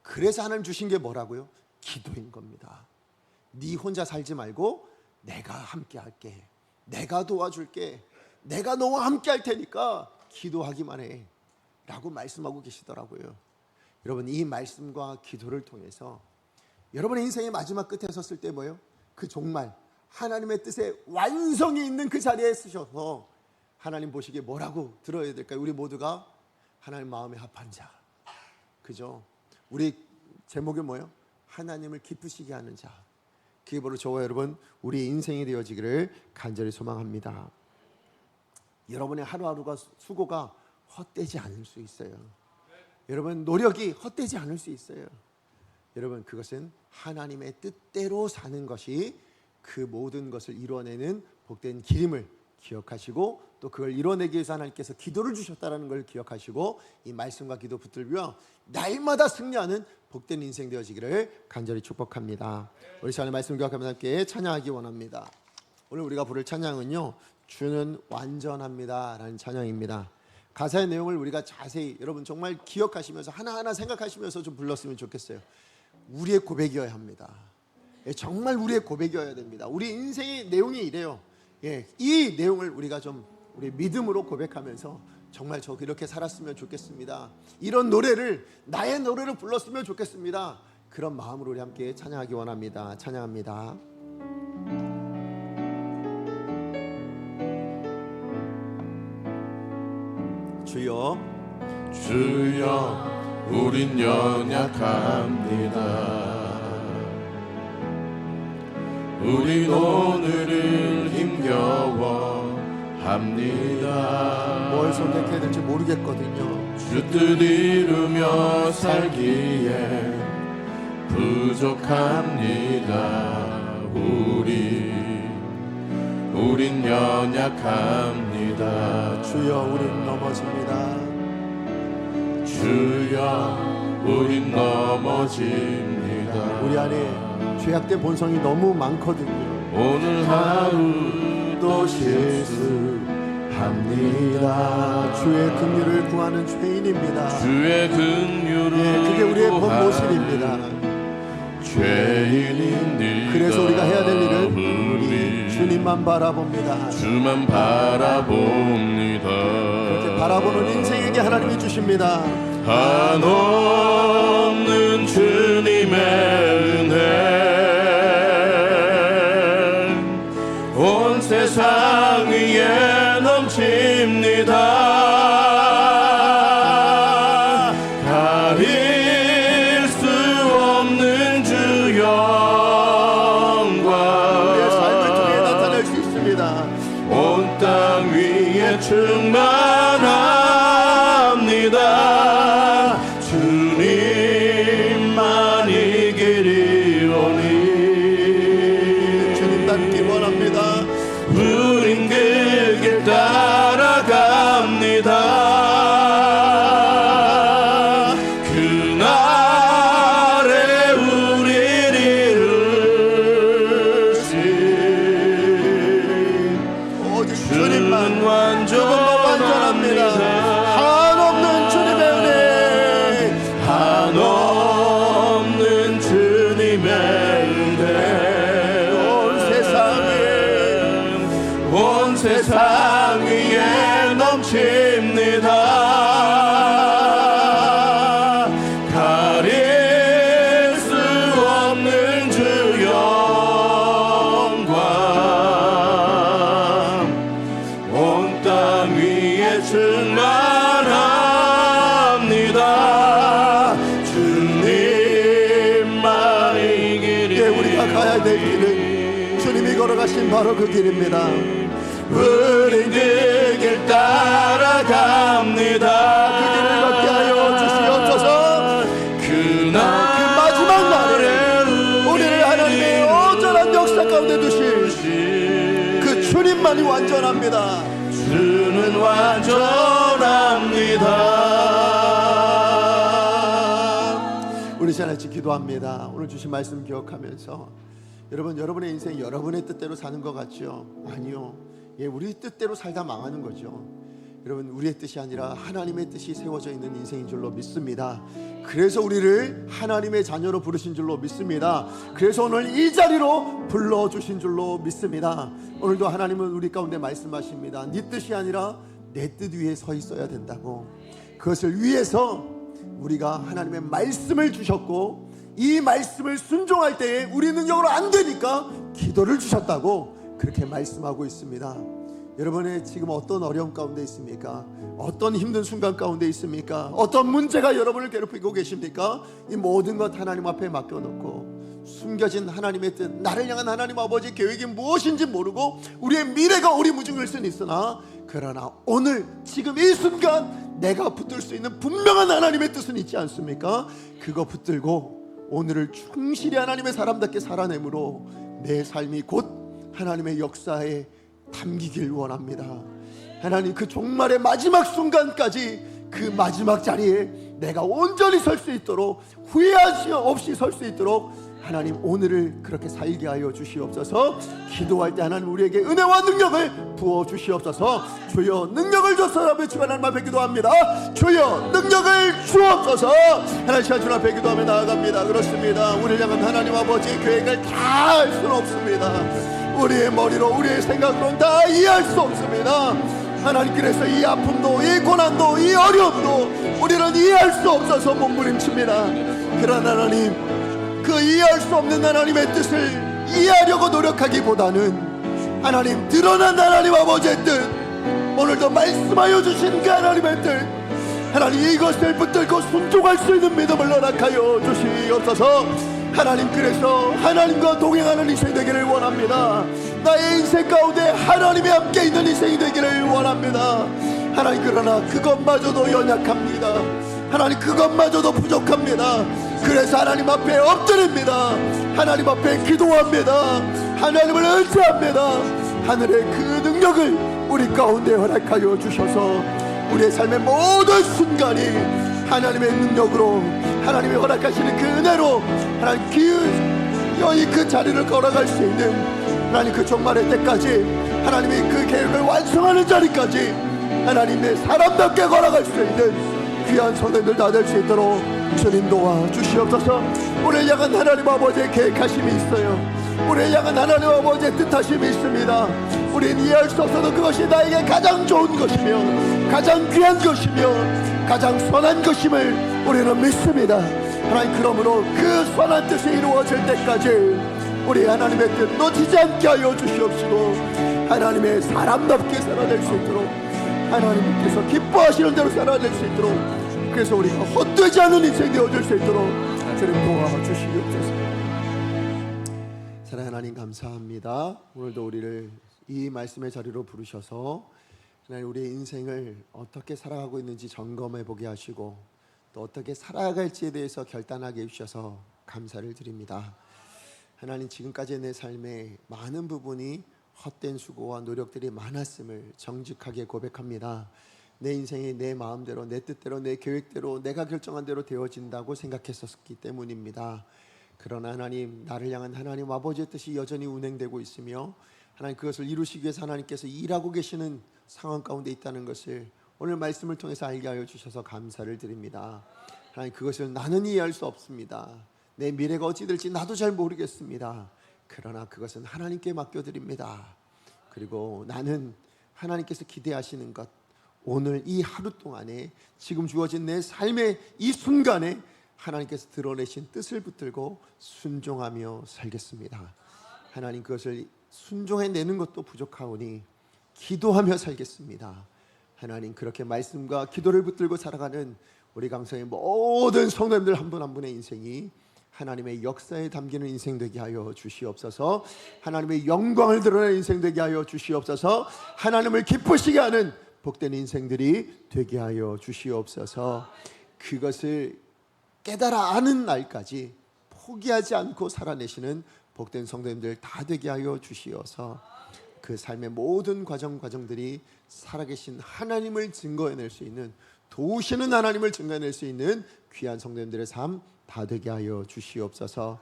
Speaker 1: 그래서 하나님 주신 게 뭐라고요? 기도인 겁니다. 네 혼자 살지 말고 내가 함께 할게, 내가 도와줄게, 내가 너와 함께 할 테니까 기도하기만 해 라고 말씀하고 계시더라고요. 여러분, 이 말씀과 기도를 통해서 여러분의 인생의 마지막 끝에 섰을 때 뭐예요? 그 종말, 하나님의 뜻의 완성이 있는 그 자리에 쓰셔서 하나님 보시기에 뭐라고 들어야 될까요? 우리 모두가 하나님 마음에 합한 자. 그죠? 우리 제목이 뭐예요? 하나님을 기쁘시게 하는 자. 그게 바로 저와 여러분 우리의 인생이 되어지기를 간절히 소망합니다. 여러분의 하루하루가 수고가 헛되지 않을 수 있어요. 여러분 노력이 헛되지 않을 수 있어요. 여러분 그것은 하나님의 뜻대로 사는 것이 그 모든 것을 이루어내는 복된 길임을 기억하시고 또 그걸 이뤄내기 위해서 하나님께서 기도를 주셨다는 걸 기억하시고 이 말씀과 기도 붙들며 날마다 승리하는 복된 인생 되어지기를 간절히 축복합니다. 우리 시간에 말씀 기억하면서 함께 찬양하기 원합니다. 오늘 우리가 부를 찬양은요, 주는 완전합니다 라는 찬양입니다. 가사의 내용을 우리가 자세히 여러분 정말 기억하시면서 하나하나 생각하시면서 좀 불렀으면 좋겠어요. 우리의 고백이어야 합니다. 정말 우리의 고백이어야 됩니다. 우리 인생의 내용이 이래요. 이 내용을 우리가 좀 우리 믿음으로 고백하면서 정말 저 이렇게 살았으면 좋겠습니다. 이런 노래를 나의 노래를 불렀으면 좋겠습니다. 그런 마음으로 우리 함께 찬양하기 원합니다. 찬양합니다. 주여
Speaker 2: 주여 우린 연약합니다. 우린 오늘을 힘겨워합니다.
Speaker 1: 뭘 선택해야 될지 모르겠거든요.
Speaker 2: 주 뜻 이루며 살기에 부족합니다. 우린 연약합니다.
Speaker 1: 주여 우린 넘어집니다.
Speaker 2: 주여 우린 넘어집니다.
Speaker 1: 우리 안에 죄악된 본성이 너무 많거든요.
Speaker 2: 오늘 하루도 실수합니다.
Speaker 1: 주의 긍휼을 구하는 죄인입니다.
Speaker 2: 주의 긍휼을
Speaker 1: 그게 우리의 본 모습입니다.
Speaker 2: 죄인인
Speaker 1: 그래서 우리가 해야 될 일은 우리 주님만 바라봅니다.
Speaker 2: 주만 바라봅니다.
Speaker 1: 그렇게 바라보는 인생에게 하나님이 주십니다.
Speaker 2: 한없는 주님의 은혜 온 세상 위에 넘칩니다. 가릴 수 없는 주 영광
Speaker 1: 우리의 삶을 통해 나타낼 수 있습니다.
Speaker 2: 온 땅 위에 충만합니다. 주님만 이기리오니
Speaker 1: 주님 닮기 원합니다.
Speaker 2: 우린 그 길 따라갑니다. 그날에 우리를 이루신
Speaker 1: 오직 주님만
Speaker 2: 완전합니다.
Speaker 1: 한없는 주님의 은혜,
Speaker 2: 한없는 주님의 은혜 온 세상 위에 넘칩니다. 가릴 수 없는 주 영광 온 땅 위에 충만합니다. 주님만 이기리.
Speaker 1: 우리가 가야 될 길은 주님이 걸어가신 바로 그 길입니다.
Speaker 2: 우린 그 길 따라갑니다.
Speaker 1: 그 길을 걷게 하여 주시옵소서.
Speaker 2: 그날
Speaker 1: 그 마지막 날에 우리를 하나님의 온전한 역사 가운데 두실 그 주님만이 완전합니다.
Speaker 2: 주는 완전합니다.
Speaker 1: 우리 시간같이 기도합니다. 오늘 주신 말씀 기억하면서 여러분의 인생 여러분의 뜻대로 사는 것 같죠? 아니요. 우리 뜻대로 살다 망하는 거죠. 여러분 우리의 뜻이 아니라 하나님의 뜻이 세워져 있는 인생인 줄로 믿습니다. 그래서 우리를 하나님의 자녀로 부르신 줄로 믿습니다. 그래서 오늘 이 자리로 불러주신 줄로 믿습니다. 오늘도 하나님은 우리 가운데 말씀하십니다. 네 뜻이 아니라 내 뜻 위에 서 있어야 된다고. 그것을 위해서 우리가 하나님의 말씀을 주셨고 이 말씀을 순종할 때에 우리 능력으로 안 되니까 기도를 주셨다고 그렇게 말씀하고 있습니다. 여러분의 지금 어떤 어려움 가운데 있습니까? 어떤 힘든 순간 가운데 있습니까? 어떤 문제가 여러분을 괴롭히고 계십니까? 이 모든 것 하나님 앞에 맡겨놓고 숨겨진 하나님의 뜻, 나를 향한 하나님 아버지의 계획이 무엇인지 모르고 우리의 미래가 오리무중일 수는 있으나, 그러나 오늘 지금 이 순간 내가 붙들 수 있는 분명한 하나님의 뜻은 있지 않습니까? 그거 붙들고 오늘을 충실히 하나님의 사람답게 살아내므로 내 삶이 곧 하나님의 역사에 담기길 원합니다. 하나님, 그 종말의 마지막 순간까지 그 마지막 자리에 내가 온전히 설 수 있도록, 후회하지 없이 설 수 있도록 하나님 오늘을 그렇게 살게 하여 주시옵소서. 기도할 때 하나님 우리에게 은혜와 능력을 부어 주시옵소서. 주여 능력을 주소서. 외치고 하나님 앞에 기도합니다. 주여 능력을 주옵소서. 하나님 시간 주님 앞에 기도하며 나아갑니다. 그렇습니다. 우리를 향한 하나님 아버지의 계획을 다 알 수는 없습니다. 우리의 머리로, 우리의 생각으로는 다 이해할 수 없습니다. 하나님, 그래서 이 아픔도, 이 고난도, 이 어려움도 우리는 이해할 수 없어서 몸부림칩니다. 그러나 하나님, 그 이해할 수 없는 하나님의 뜻을 이해하려고 노력하기보다는 하나님, 드러난 하나님 아버지의 뜻, 오늘도 말씀하여 주신 그 하나님의 뜻, 하나님 이것을 붙들고 순종할 수 있는 믿음을 허락하여 주시옵소서. 하나님, 그래서 하나님과 동행하는 인생 되기를 원합니다. 나의 인생 가운데 하나님이 함께 있는 인생이 되기를 원합니다. 하나님, 그러나 그것마저도 연약합니다. 하나님, 그것마저도 부족합니다. 그래서 하나님 앞에 엎드립니다. 하나님 앞에 기도합니다. 하나님을 의지합니다. 하늘의 그 능력을 우리 가운데 허락하여 주셔서 우리의 삶의 모든 순간이 하나님의 능력으로, 하나님이 허락하시는 그 은혜로 하나님 기꺼이 그 자리를 걸어갈 수 있는, 하나님 그 종말의 때까지 하나님이 그 계획을 완성하는 자리까지 하나님의 사람답게 걸어갈 수 있는 귀한 성도들 다 될 수 있도록 주님 도와주시옵소서. 우리를 향한 하나님 아버지의 계획하심이 있어요. 우리를 향한 하나님 아버지의 뜻하심이 있습니다. 우리는 이해할 수 없어도 그것이 나에게 가장 좋은 것이며 가장 귀한 것이며 가장 선한 것임을 우리는 믿습니다. 하나님, 그러므로 그 선한 뜻이 이루어질 때까지 우리 하나님의 뜻 놓치지 않게 하여 주시옵시고, 하나님의 사람답게 살아낼 수 있도록, 하나님께서 기뻐하시는 대로 살아낼 수 있도록, 그래서 우리가 헛되지 않은 인생 되어질 수 있도록 주님 도와주시옵소서. 사랑하는 하나님, 감사합니다. 오늘도 우리를 이 말씀의 자리로 부르셔서 하나님, 우리의 인생을 어떻게 살아가고 있는지 점검해 보게 하시고 또 어떻게 살아갈지에 대해서 결단하게 해주셔서 감사를 드립니다. 하나님, 지금까지의 내 삶의 많은 부분이 헛된 수고와 노력들이 많았음을 정직하게 고백합니다. 내 인생이 내 마음대로, 내 뜻대로, 내 계획대로, 내가 결정한 대로 되어진다고 생각했었기 때문입니다. 그러나 하나님, 나를 향한 하나님 아버지의 뜻이 여전히 운행되고 있으며 하나님, 그것을 이루시기 위해서 하나님께서 일하고 계시는 상황 가운데 있다는 것을 오늘 말씀을 통해서 알게 하여 주셔서 감사를 드립니다. 하나님, 그것을 나는 이해할 수 없습니다. 내 미래가 어찌 될지 나도 잘 모르겠습니다. 그러나 그것은 하나님께 맡겨드립니다. 그리고 나는 하나님께서 기대하시는 것, 오늘 이 하루 동안에 지금 주어진 내 삶의 이 순간에 하나님께서 드러내신 뜻을 붙들고 순종하며 살겠습니다. 하나님, 그것을 순종해내는 것도 부족하오니 기도하며 살겠습니다. 하나님, 그렇게 말씀과 기도를 붙들고 살아가는 우리 강성의 모든 성도님들 한 분 한 분의 인생이 하나님의 역사에 담기는 인생 되게 하여 주시옵소서. 하나님의 영광을 드러내는 인생 되게 하여 주시옵소서. 하나님을 기쁘시게 하는 복된 인생들이 되게 하여 주시옵소서. 그것을 깨달아 아는 날까지 포기하지 않고 살아내시는 복된 성도님들 다 되게 하여 주시어서 그 삶의 모든 과정들이 살아계신 하나님을 증거해낼 수 있는, 도우시는 하나님을 증거해낼 수 있는 귀한 성도님들의 삶 다 되게 하여 주시옵소서.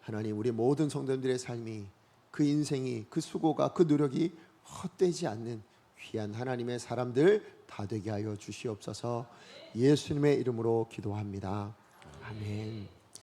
Speaker 1: 하나님, 우리 모든 성도님들의 삶이, 그 인생이, 그 수고가, 그 노력이 헛되지 않는 귀한 하나님의 사람들 다 되게 하여 주시옵소서. 예수님의 이름으로 기도합니다. 아멘.